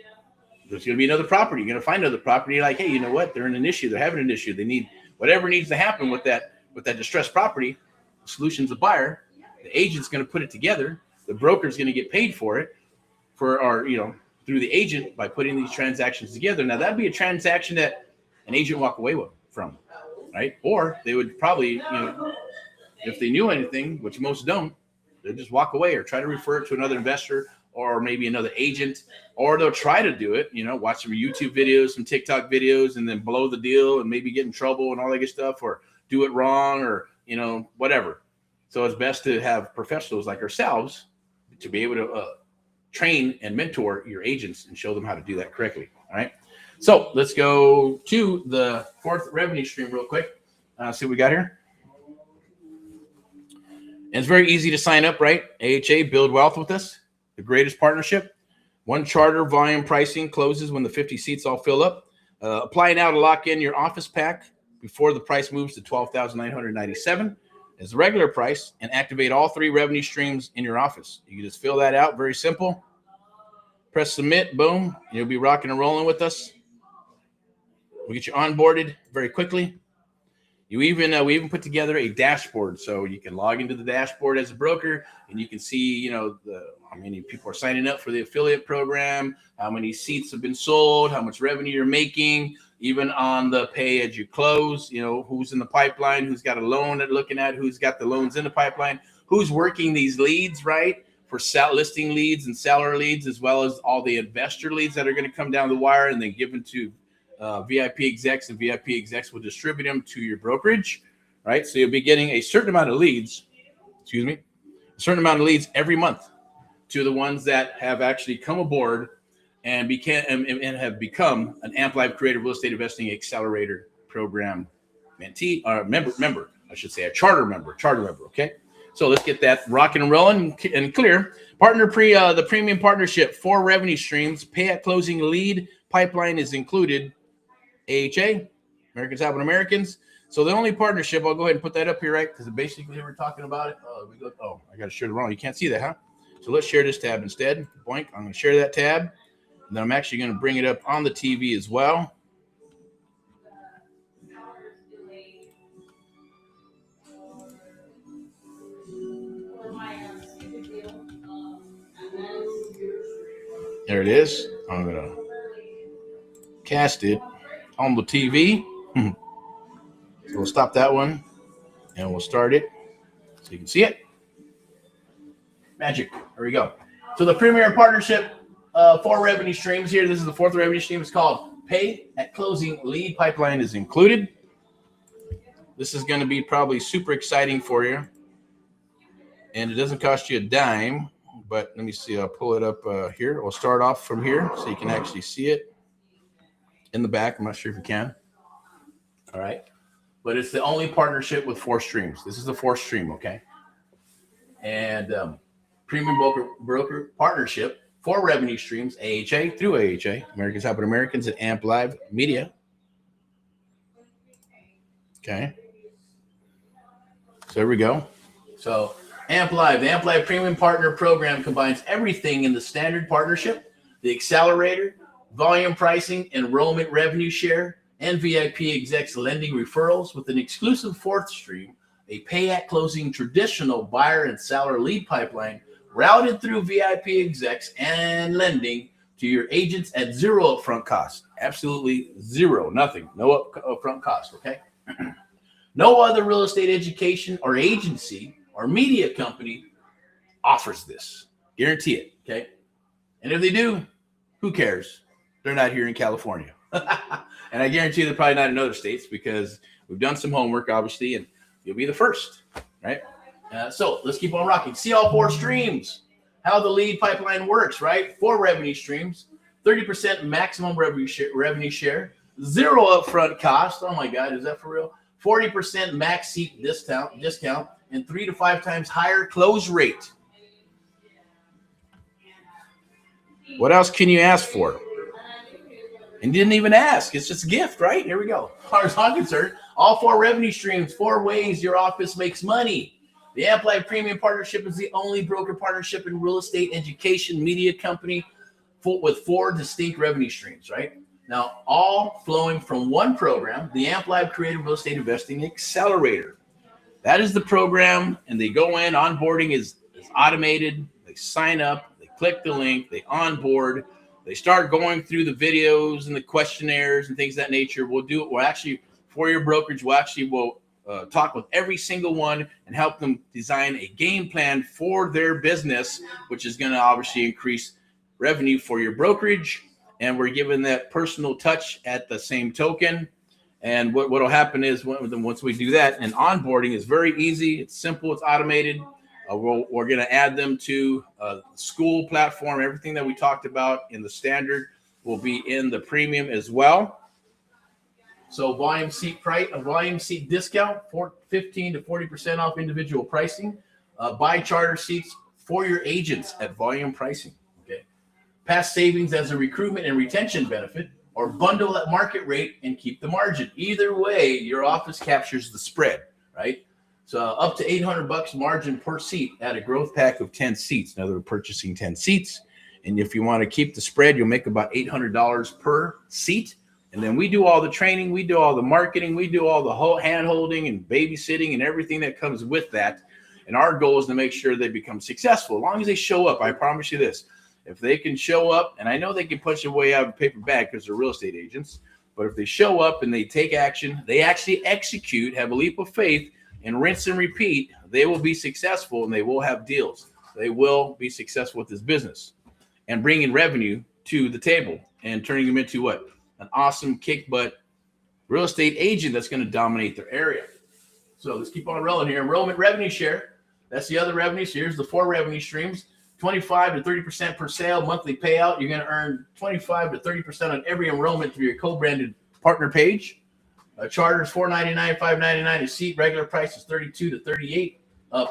There's going to be another property. You're going to find another property. You're like, hey, you know what? They're in an issue. They're having an issue. They need whatever needs to happen with that distressed property. The solution's a buyer. The agent's going to put it together. The broker's going to get paid for it through the agent by putting these transactions together. Now, that'd be a transaction that an agent walk away from, right? Or they would probably, if they knew anything, which most don't, they'd just walk away or try to refer it to another investor or maybe another agent, or they'll try to do it, watch some YouTube videos, some TikTok videos, and then blow the deal and maybe get in trouble and all that good stuff, or do it wrong, or, whatever. So it's best to have professionals like ourselves to be able to train and mentor your agents and show them how to do that correctly. All right. So let's go to the fourth revenue stream real quick. See what we got here. And it's very easy to sign up, right? AHA, build wealth with us. The greatest partnership. One charter volume pricing closes when the 50 seats all fill up. Apply now to lock in your office pack before the price moves to $12,997 as the regular price, and activate all 3 revenue streams in your office. You can just fill that out. Very simple. Press submit. Boom. You'll be rocking and rolling with us. We'll get you onboarded very quickly. We even put together a dashboard, so you can log into the dashboard as a broker, and you can see, how many people are signing up for the affiliate program, how many seats have been sold, how much revenue you're making, even on the pay as you close, who's in the pipeline, who's got a loan they're looking at, who's got the loans in the pipeline, who's working these leads, right, for listing leads and seller leads, as well as all the investor leads that are going to come down the wire and then given to VIP execs, and VIP execs will distribute them to your brokerage, right? So you'll be getting a certain amount of leads, every month to the ones that have actually come aboard and have become an Amp Live Creative Real Estate Investing Accelerator program mentee, or member, I should say, a charter member, okay? So let's get that rocking and rolling and clear. The premium partnership, 4 revenue streams, pay at closing lead pipeline is included. AHA, Americans Helping Americans. So the only partnership, I'll go ahead and put that up here, right? Because basically we're talking about it. I got to share the wrong. You can't see that, huh? So let's share this tab instead. Boink. I'm going to share that tab. And then I'm actually going to bring it up on the TV as well. There it is. I'm going to cast it on the TV. So we'll stop that one and we'll start it so you can see it. Magic. There we go. So the premier partnership, 4 revenue streams here. This is the 4th revenue stream. It's called pay at closing lead pipeline is included. This is going to be probably super exciting for you. And it doesn't cost you a dime, but let me see. I'll pull it up here. We'll start off from here so you can actually see it in the back. I'm not sure if you can. All right. But it's the only partnership with 4 streams. This is the 4th stream, okay? And premium broker partnership, 4 revenue streams, AHA through AHA, Americans Helping Americans, and Amp Live Media. Okay. So there we go. So Amp Live, the Amp Live Premium Partner Program combines everything in the standard partnership, the accelerator, volume pricing, enrollment revenue share, and VIP execs lending referrals with an exclusive 4th stream, a pay at closing traditional buyer and seller lead pipeline routed through VIP execs and lending to your agents at 0 upfront cost. Absolutely 0, nothing, no upfront cost, okay? No other real estate education or agency or media company offers this. Guarantee it, okay? And if they do, who cares? They're not here in California. And I guarantee they're probably not in other states because we've done some homework, obviously, and you'll be the first, right? So let's keep on rocking. See all 4 streams, how the lead pipeline works, right? 4 revenue streams, 30% maximum revenue share, 0 upfront cost. Oh my God, is that for real? 40% max seat discount, and 3 to 5 times higher close rate. What else can you ask for? And didn't even ask. It's just a gift, right? Here we go. As far as I'm concerned, all 4 revenue streams, 4 ways your office makes money. The Amp Live Premium Partnership is the only broker partnership in real estate education media company with 4 distinct revenue streams, right? Now, all flowing from one program, the Amp Live Creative Real Estate Investing Accelerator. That is the program, and they go in. Onboarding is automated. They sign up. They click the link. They onboard. They start going through the videos and the questionnaires and things of that nature. We'll do it. We'll actually, for your brokerage, we'll talk with every single one and help them design a game plan for their business, which is going to obviously increase revenue for your brokerage. And we're giving that personal touch at the same token. And what will happen is once we do that, and onboarding is very easy. It's simple. It's automated. We're going to add them to school platform. Everything that we talked about in the standard will be in the premium as well. So volume seat discount, 15 to 40% off individual pricing. Buy charter seats for your agents at volume pricing. Okay. Past savings as a recruitment and retention benefit, or bundle at market rate and keep the margin. Either way, your office captures the spread, right? So up to $800 margin per seat at a growth pack of 10 seats. Now they're purchasing 10 seats. And if you want to keep the spread, you'll make about $800 per seat. And then we do all the training, we do all the marketing, we do all the whole hand holding and babysitting and everything that comes with that. And our goal is to make sure they become successful. As long as they show up, I promise you this. If they can show up, and I know they can punch their way out of a paper bag because they're real estate agents, but if they show up and they take action, they actually execute, have a leap of faith, and rinse and repeat, they will be successful and they will have deals. They will be successful with this business and bringing revenue to the table and turning them into what? An awesome kick butt real estate agent that's going to dominate their area. So let's keep on rolling here. Enrollment revenue share. That's the other revenue. So here's the 4 revenue streams. 25 to 30% per sale, monthly payout. You're going to earn 25 to 30% on every enrollment through your co-branded partner page. Charters $4.99, $5.99 a seat. Regular price is $32 to $38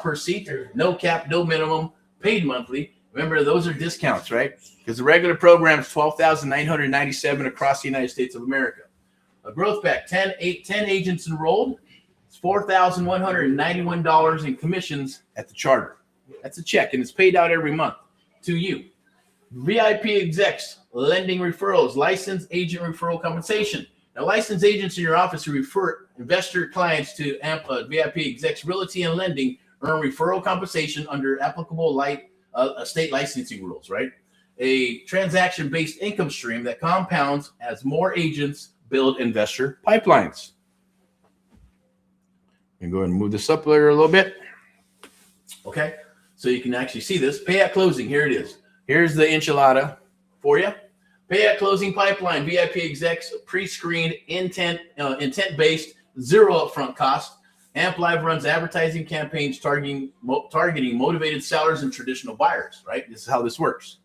per seat. No cap, no minimum. Paid monthly. Remember, those are discounts, right? Because the regular program is $12,997 across the United States of America. A growth pack, 10 agents enrolled. It's $4,191 in commissions at the charter. That's a check, and it's paid out every month to you. VIP execs, lending referrals, licensed agent referral compensation. Now, licensed agents in your office who refer investor clients to VIP execs, realty, and lending earn referral compensation under applicable state licensing rules, right? A transaction-based income stream that compounds as more agents build investor pipelines. I'm going to go ahead and move this up there a little bit. Okay. So you can actually see this. Pay at closing. Here it is. Here's the enchilada for you. Pay at closing pipeline. VIP execs, pre-screened, intent-based, zero upfront cost. Amp Live runs advertising campaigns targeting motivated sellers and traditional buyers, right? This is how this works.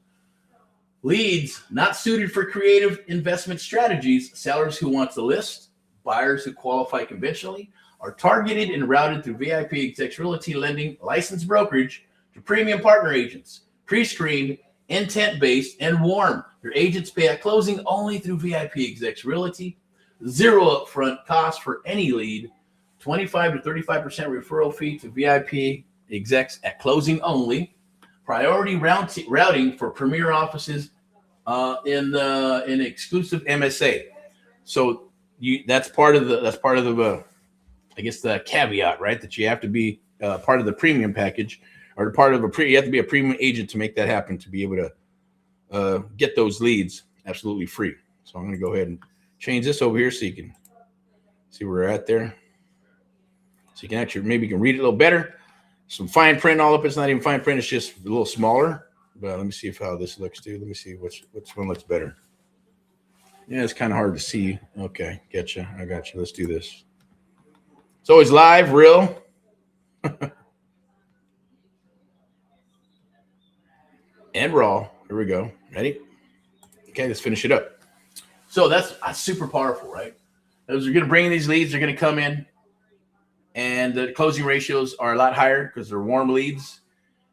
Leads not suited for creative investment strategies. Sellers who want to list, buyers who qualify conventionally, are targeted and routed through VIP execs, realty, lending, licensed brokerage, to premium partner agents, pre-screened, intent-based, and warm. Your agents pay at closing only through VIP execs realty. Zero upfront cost for any lead. 25 to 35% referral fee to VIP execs at closing only. Priority routing for premier offices in exclusive MSA. So that's part of the I guess the caveat, right? That you have to be part of the premium package. Or part of you have to be a premium agent to make that happen, to be able to get those leads absolutely free. So I'm going to go ahead and change this over here so you can see where we're at there. So you can actually maybe read it a little better. Some fine print all up. It's not even fine print. It's just a little smaller. But let me see how this looks too. Let me see which one looks better. Yeah, it's kind of hard to see. Okay, getcha. I got you. Let's do this. It's always live, real. And raw. Here we go. Ready? Okay, let's finish it up. So that's super powerful, right? As you're going to bring in these leads, they're going to come in, and the closing ratios are a lot higher because they're warm leads.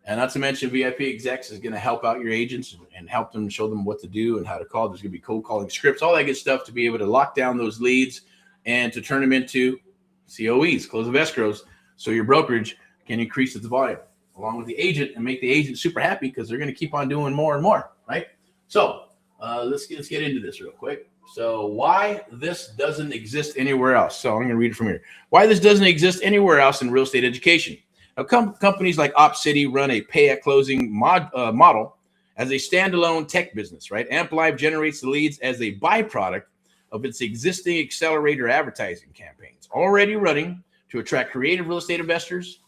And not to mention, VIP execs is going to help out your agents and help them, show them what to do and how to call. There's going to be cold calling scripts, all that good stuff to be able to lock down those leads and to turn them into COEs, close of escrows, so your brokerage can increase its volume along with the agent and make the agent super happy because they're going to keep on doing more and more, right? So let's get into this real quick. So why this doesn't exist anywhere else. So I'm going to read it from here. Why this doesn't exist anywhere else in real estate education. Now, companies like OpCity run a pay-at-closing model as a standalone tech business, right? AmpLive generates the leads as a byproduct of its existing accelerator advertising campaigns, already running to attract creative real estate investors.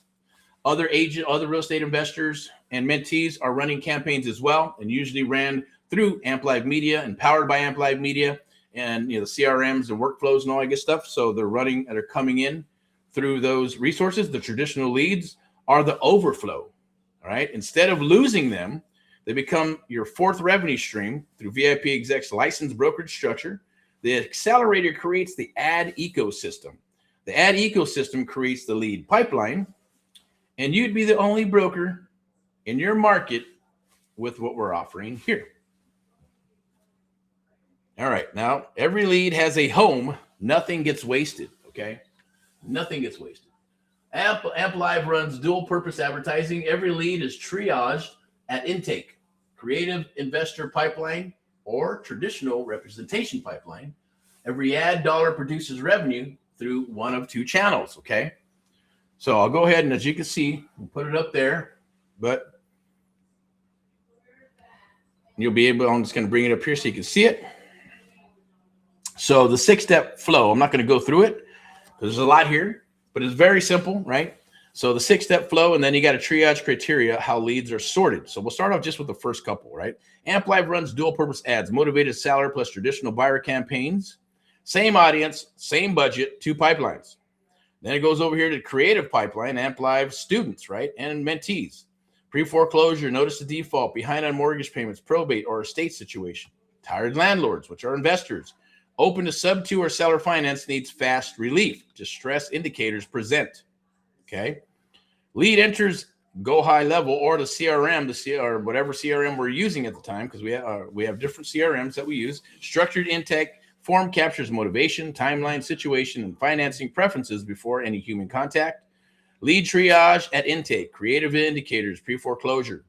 Other real estate investors and mentees are running campaigns as well, and usually ran through AmpLive Media and powered by AmpLive Media and the CRMs and workflows and all that good stuff. So they're coming in through those resources. The traditional leads are the overflow. All right. Instead of losing them, they become your fourth revenue stream through VIP Exec's licensed brokerage structure. The accelerator creates the ad ecosystem. The ad ecosystem creates the lead pipeline, and you'd be the only broker in your market with what we're offering here. All right. Now, every lead has a home. Nothing gets wasted. Okay. Nothing gets wasted. AmpLive runs dual purpose advertising. Every lead is triaged at intake, creative investor pipeline, or traditional representation pipeline. Every ad dollar produces revenue through one of two channels. Okay. So I'll go ahead and, as you can see, we'll put it up there, but you'll be able, I'm just going to bring it up here so you can see it. So the 6-step flow, I'm not going to go through it because there's a lot here, but it's very simple, right? So the 6-step flow, and then you got a triage criteria, how leads are sorted. So we'll start off just with the first couple, right? AmpLive runs dual purpose ads, motivated seller plus traditional buyer campaigns, same audience, same budget, 2 pipelines. Then it goes over here to creative pipeline, AmpLive students, right? And mentees, pre-foreclosure, notice of default, behind on mortgage payments, probate or estate situation, tired landlords, which are investors, open to Subto or seller finance, needs fast relief, distress indicators present. Okay. Lead enters go high level or the CRM, or whatever CRM we're using at the time, because we have different CRMs that we use. Structured intake form captures motivation, timeline, situation, and financing preferences before any human contact. Lead triage at intake, creative indicators, pre-foreclosure,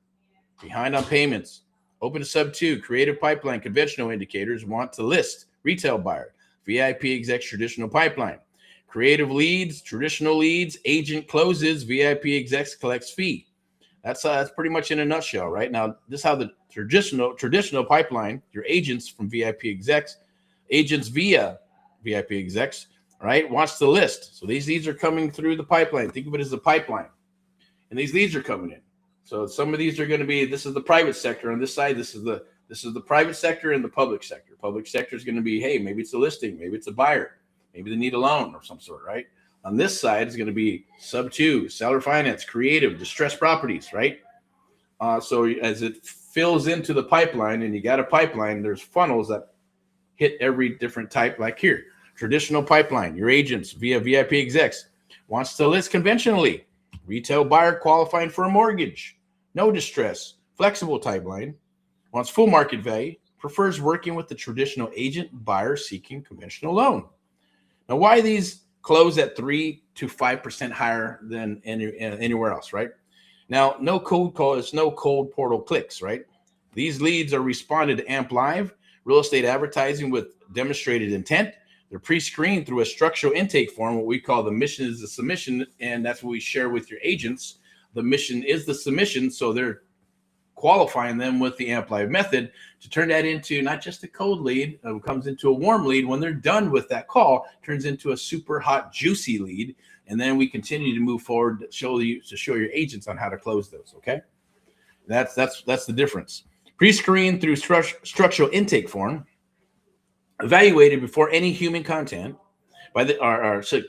behind on payments, open to Subto, creative pipeline, conventional indicators, want to list, retail buyer, VIP Exec's traditional pipeline, creative leads, traditional leads, agent closes, VIP Execs collects fee. That's pretty much in a nutshell, right? Now, this is how the traditional pipeline, your agents from VIP Execs, agents via VIP Execs, right, wants to list. So these leads are coming through the pipeline. Think of it as a pipeline. And these leads are coming in. So some of these are going to be, this is the private sector on this side. This is the private sector and the public sector. Public sector is going to be, hey, maybe it's a listing, maybe it's a buyer, maybe they need a loan of some sort, right? On this side is going to be Subto, seller finance, creative, distressed properties, right? So as it fills into the pipeline, and you got a pipeline, there's funnels that hit every different type, like here. Traditional pipeline, your agents via VIP Execs wants to list conventionally, retail buyer qualifying for a mortgage, no distress, flexible pipeline, wants full market value, prefers working with the traditional agent buyer seeking conventional loan. Now, why these close at 3 to 5% higher than anywhere else, right? Now, no cold call is no cold portal clicks, right? These leads are responded to AmpLive, real estate advertising with demonstrated intent. They're pre-screened through a structural intake form. What we call the mission is the submission, and that's what we share with your agents. The mission is the submission, so they're qualifying them with the AmpLive method to turn that into not just a cold lead, it comes into a warm lead. When they're done with that call, turns into a super hot, juicy lead, and then we continue to move forward to show your agents on how to close those. Okay, that's the difference. Pre-screened through structural intake form, evaluated before any human contact,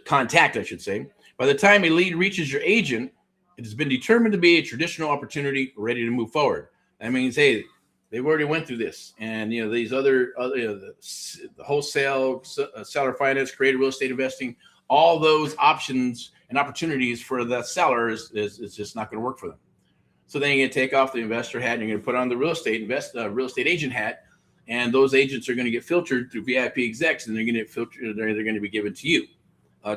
contact, I should say. By the time a lead reaches your agent, it has been determined to be a traditional opportunity ready to move forward. That means, hey, they've already went through this, and these other the wholesale, seller finance, creative real estate investing, all those options and opportunities for the seller is just not going to work for them. So then you're going to take off the investor hat and you're going to put on the real estate agent hat, and those agents are going to get filtered through VIP Execs, and they're going to get filtered. They're going to be given to you,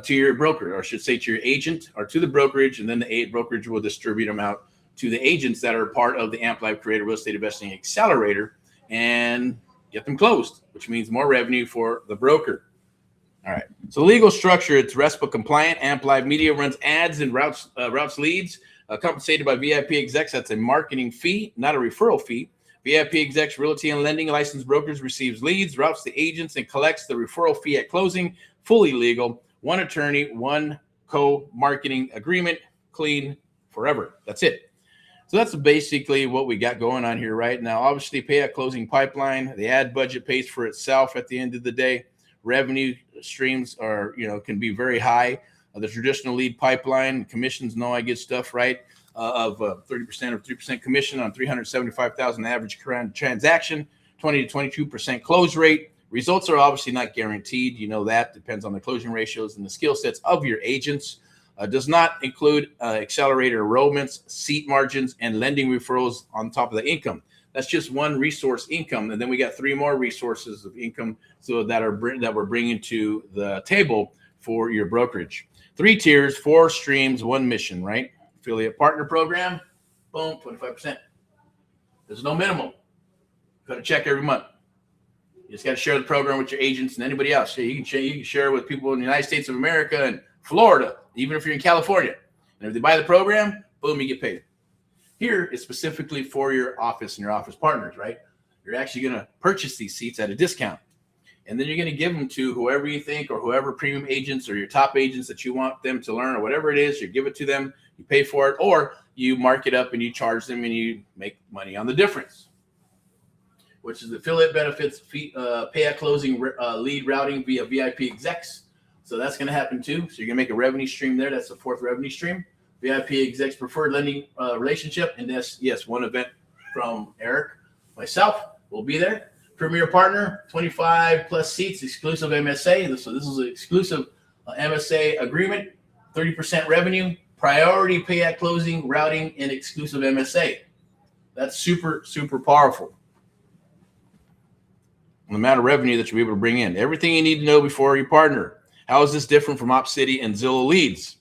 to your broker, or I should say to your agent, or to the brokerage, and then the brokerage will distribute them out to the agents that are part of the AmpLive Creative Real Estate Investing Accelerator and get them closed, which means more revenue for the broker. All right. So legal structure, it's RESPA compliant. AmpLive Media runs ads and routes leads, compensated by VIP Execs. That's a marketing fee, not a referral fee. VIP Execs Realty and Lending licensed brokers receives leads, routes the agents, and collects the referral fee at closing. Fully legal. One attorney, one co-marketing agreement, clean forever. That's it. So that's basically what we got going on here right now. Obviously, pay at closing pipeline. The ad budget pays for itself at the end of the day. Revenue streams are, can be very high. The traditional lead pipeline commissions, I get stuff right of 30% or 3% commission on 375,000 average transaction, 20 to 22% close rate. Results are obviously not guaranteed. That depends on the closing ratios and the skill sets of your agents. Does not include accelerator enrollments, seat margins, and lending referrals on top of the income. That's just one resource income, and then we got 3 more resources of income that we're bringing to the table for your brokerage. 3 tiers, 4 streams, 1 mission, right? Affiliate partner program, boom, 25%. There's no minimum. Got to check every month. You just got to share the program with your agents and anybody else. You can share it with people in the United States of America and Florida, even if you're in California. And if they buy the program, boom, you get paid. Here, it's specifically for your office and your office partners, right? You're actually going to purchase these seats at a discount. And then you're going to give them to whoever you think or whoever premium agents or your top agents that you want them to learn or whatever it is. You give it to them, you pay for it, or you mark it up and you charge them and you make money on the difference, which is affiliate benefits, pay at closing, lead routing via VIP execs. So that's going to happen too. So you're going to make a revenue stream there. That's the 4th revenue stream. VIP execs preferred lending relationship. And yes, one event from Eric, myself, will be there. Premier partner, 25 plus seats, exclusive MSA. So this is an exclusive MSA agreement, 30% revenue, priority pay at closing, routing, and exclusive MSA. That's super, super powerful. The amount of revenue that you'll be able to bring in. Everything you need to know before you partner. How is this different from OpCity and Zillow leads?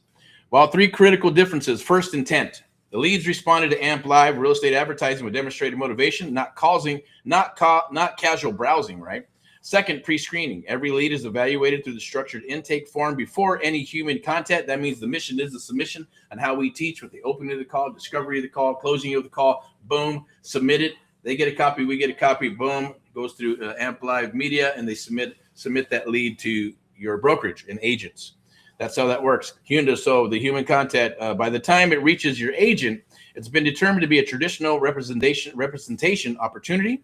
Well, 3 critical differences. First, intent. The leads responded to AMP Live real estate advertising with demonstrated motivation, not casual browsing, right? Second, pre-screening. Every lead is evaluated through the structured intake form before any human contact. That means the mission is the submission and how we teach with the opening of the call, discovery of the call, closing of the call, boom, submit it. They get a copy, we get a copy, boom, it goes through AMP Live Media, and they submit that lead to your brokerage and agents. That's how that works. So the human contact, by the time it reaches your agent, it's been determined to be a traditional representation opportunity.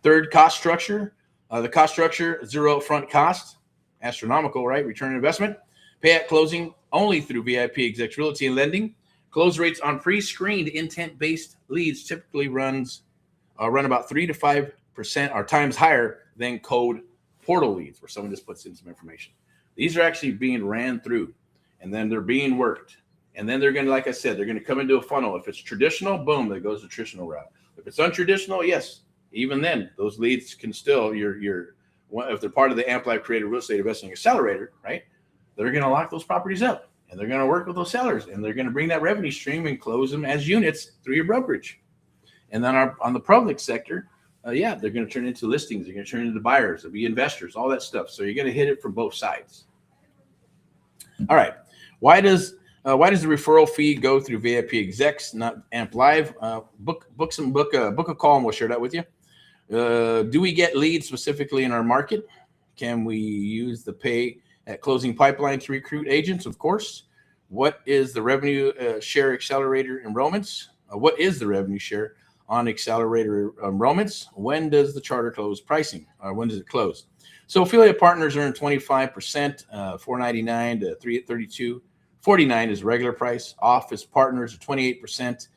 Third, cost structure. The cost structure, 0 upfront cost, astronomical, right? Return on investment. Pay at closing only through VIP Execs Realty and Lending. Close rates on pre-screened intent-based leads typically run about 3 to 5% or times higher than code portal leads, where someone just puts in some information. These are actually being ran through, and then they're being worked. And then they're going to, like I said, they're going to come into a funnel. If it's traditional, boom, that goes the traditional route. If it's untraditional, yes, even then, those leads can still, if they're part of the AMP Live Creative Real Estate Investing Accelerator, right, they're going to lock those properties up, and they're going to work with those sellers, and they're going to bring that revenue stream and close them as units through your brokerage. And then on the public sector, they're going to turn into listings. They're going to turn into buyers. They'll be investors, all that stuff. So you're going to hit it from both sides. All right. Why does the referral fee go through VIP execs, not AMP Live? Book a call, and we'll share that with you. Do we get leads specifically in our market? Can we use the pay at closing pipeline to recruit agents? Of course. What is the revenue share accelerator enrollments? What is the revenue share on accelerator enrollments? When does the charter close pricing? When does it close? So affiliate partners earn 25%, $4.99 to $332.49 is regular price. Office partners are 28%.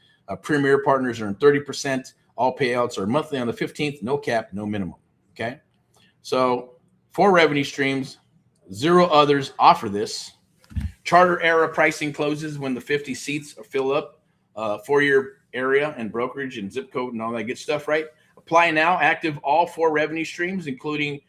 Premier partners earn 30%. All payouts are monthly on the 15th. No cap, no minimum. Okay. So 4 revenue streams, 0 others offer this. Charter era pricing closes when the 50 seats are filled up for your area and brokerage and zip code and all that good stuff, right? Apply now, active all 4 revenue streams, including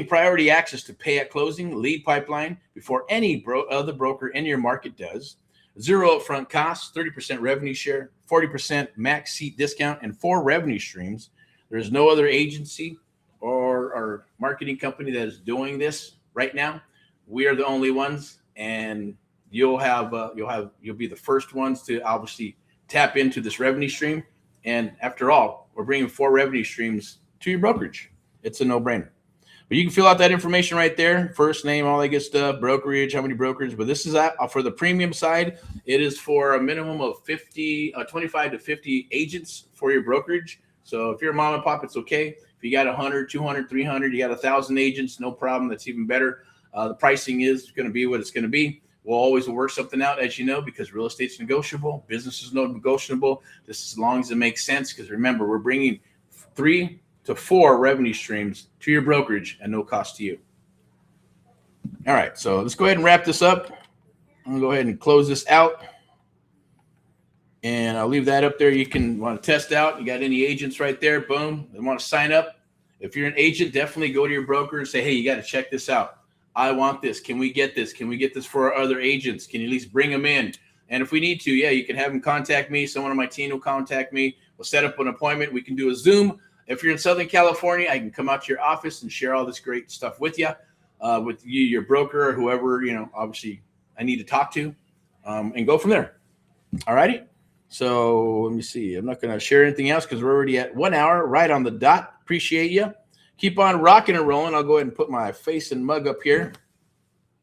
priority access to pay at closing, lead pipeline before any other broker in your market does. 0 upfront costs, 30% revenue share, 40% max seat discount, and 4 revenue streams. There's no other agency or marketing company that is doing this right now. We are the only ones, and you'll be the first ones to obviously tap into this revenue stream. And after all, we're bringing 4 revenue streams to your brokerage. It's a no-brainer. But you can fill out that information right there. First name, all that good stuff, brokerage, how many brokers. But this is for the premium side. It is for a minimum of 25 to 50 agents for your brokerage. So if you're a mom and pop, it's okay. If you got 100, 200, 300, you got 1,000 agents, no problem. That's even better. The pricing is going to be what it's going to be. We'll always work something out, as you know, because real estate's negotiable. Business is negotiable. Just as long as it makes sense. Because remember, we're bringing 3 to 4 revenue streams to your brokerage at no cost to you. All right, so let's go ahead and wrap this up. I'm going to go ahead and close this out. And I'll leave that up there. You can want to test out. You got any agents right there? Boom. They want to sign up. If you're an agent, definitely go to your broker and say, hey, you got to check this out. I want this. Can we get this? Can we get this for our other agents? Can you at least bring them in? And if we need to, yeah, you can have them contact me. Someone on my team will contact me. We'll set up an appointment. We can do a Zoom. If you're in Southern California, I can come out to your office and share all this great stuff with you, your broker, or whoever, obviously I need to talk to, and go from there. All righty. So let me see. I'm not going to share anything else because we're already at 1 hour right on the dot. Appreciate you. Keep on rocking and rolling. I'll go ahead and put my face and mug up here,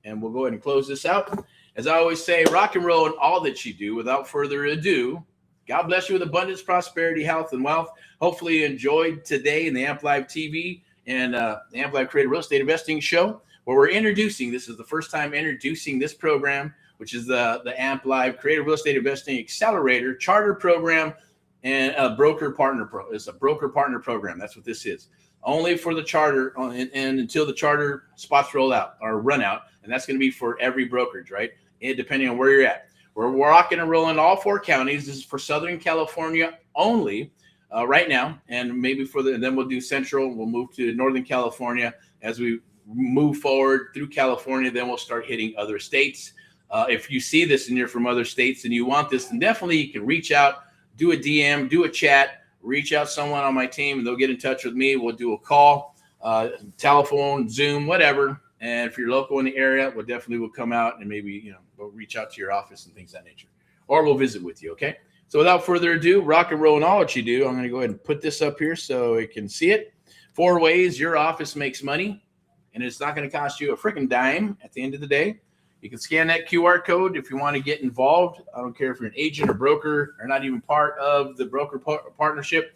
and we'll go ahead and close this out. As I always say, rock and roll in all that you do. Without further ado, God bless you with abundance, prosperity, health, and wealth. Hopefully you enjoyed today in the Amp Live TV and the Amp Live Creative Real Estate Investing Show, where we're introducing, this is the first time introducing this program, which is the Amp Live Creative Real Estate Investing Accelerator Charter Program and a Broker Partner It's a Broker Partner Program. That's what this is. Only for the charter and until the charter spots roll out or run out. And that's going to be for every brokerage, right? And depending on where you're at. We're rocking and rolling all 4 counties. This is for Southern California only right now. And maybe then we'll do Central. We'll move to Northern California as we move forward through California. Then we'll start hitting other states. If you see this and you're from other states and you want this, then definitely you can reach out, do a DM, do a chat, reach out someone on my team, and they'll get in touch with me. We'll do a call, telephone, Zoom, whatever. And if you're local in the area, we'll definitely come out and maybe, we'll reach out to your office and things of that nature. Or we'll visit with you, okay? So without further ado, rock and roll in all that you do. I'm going to go ahead and put this up here so you can see it. 4 ways your office makes money, and it's not going to cost you a freaking dime at the end of the day. You can scan that QR code if you want to get involved. I don't care if you're an agent or broker or not even part of the broker partnership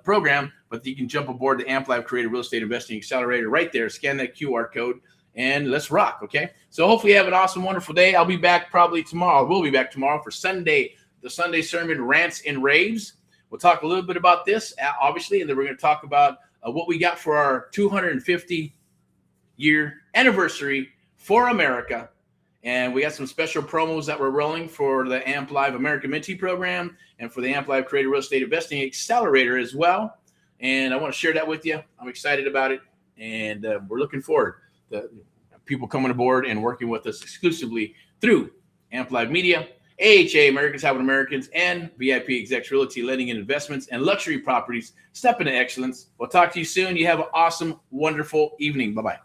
program, but you can jump aboard the Amp Live Creative Real Estate Investing Accelerator right there. Scan that QR code and let's rock, okay? So hopefully you have an awesome, wonderful day. I'll be back probably tomorrow. We'll be back tomorrow for Sunday, the Sunday sermon, Rants and Raves. We'll talk a little bit about this, obviously, and then we're going to talk about what we got for our 250-year anniversary for America. And we got some special promos that we're rolling for the Amp Live American Mentee program and for the Amp Live Creative Real Estate Investing Accelerator as well. And I want to share that with you. I'm excited about it. And we're looking forward to people coming aboard and working with us exclusively through Amp Live Media, AHA, Americans Helping Americans, and VIP Execs Realty, Lending and Investments, and Luxury Properties. Step into excellence. We'll talk to you soon. You have an awesome, wonderful evening. Bye-bye.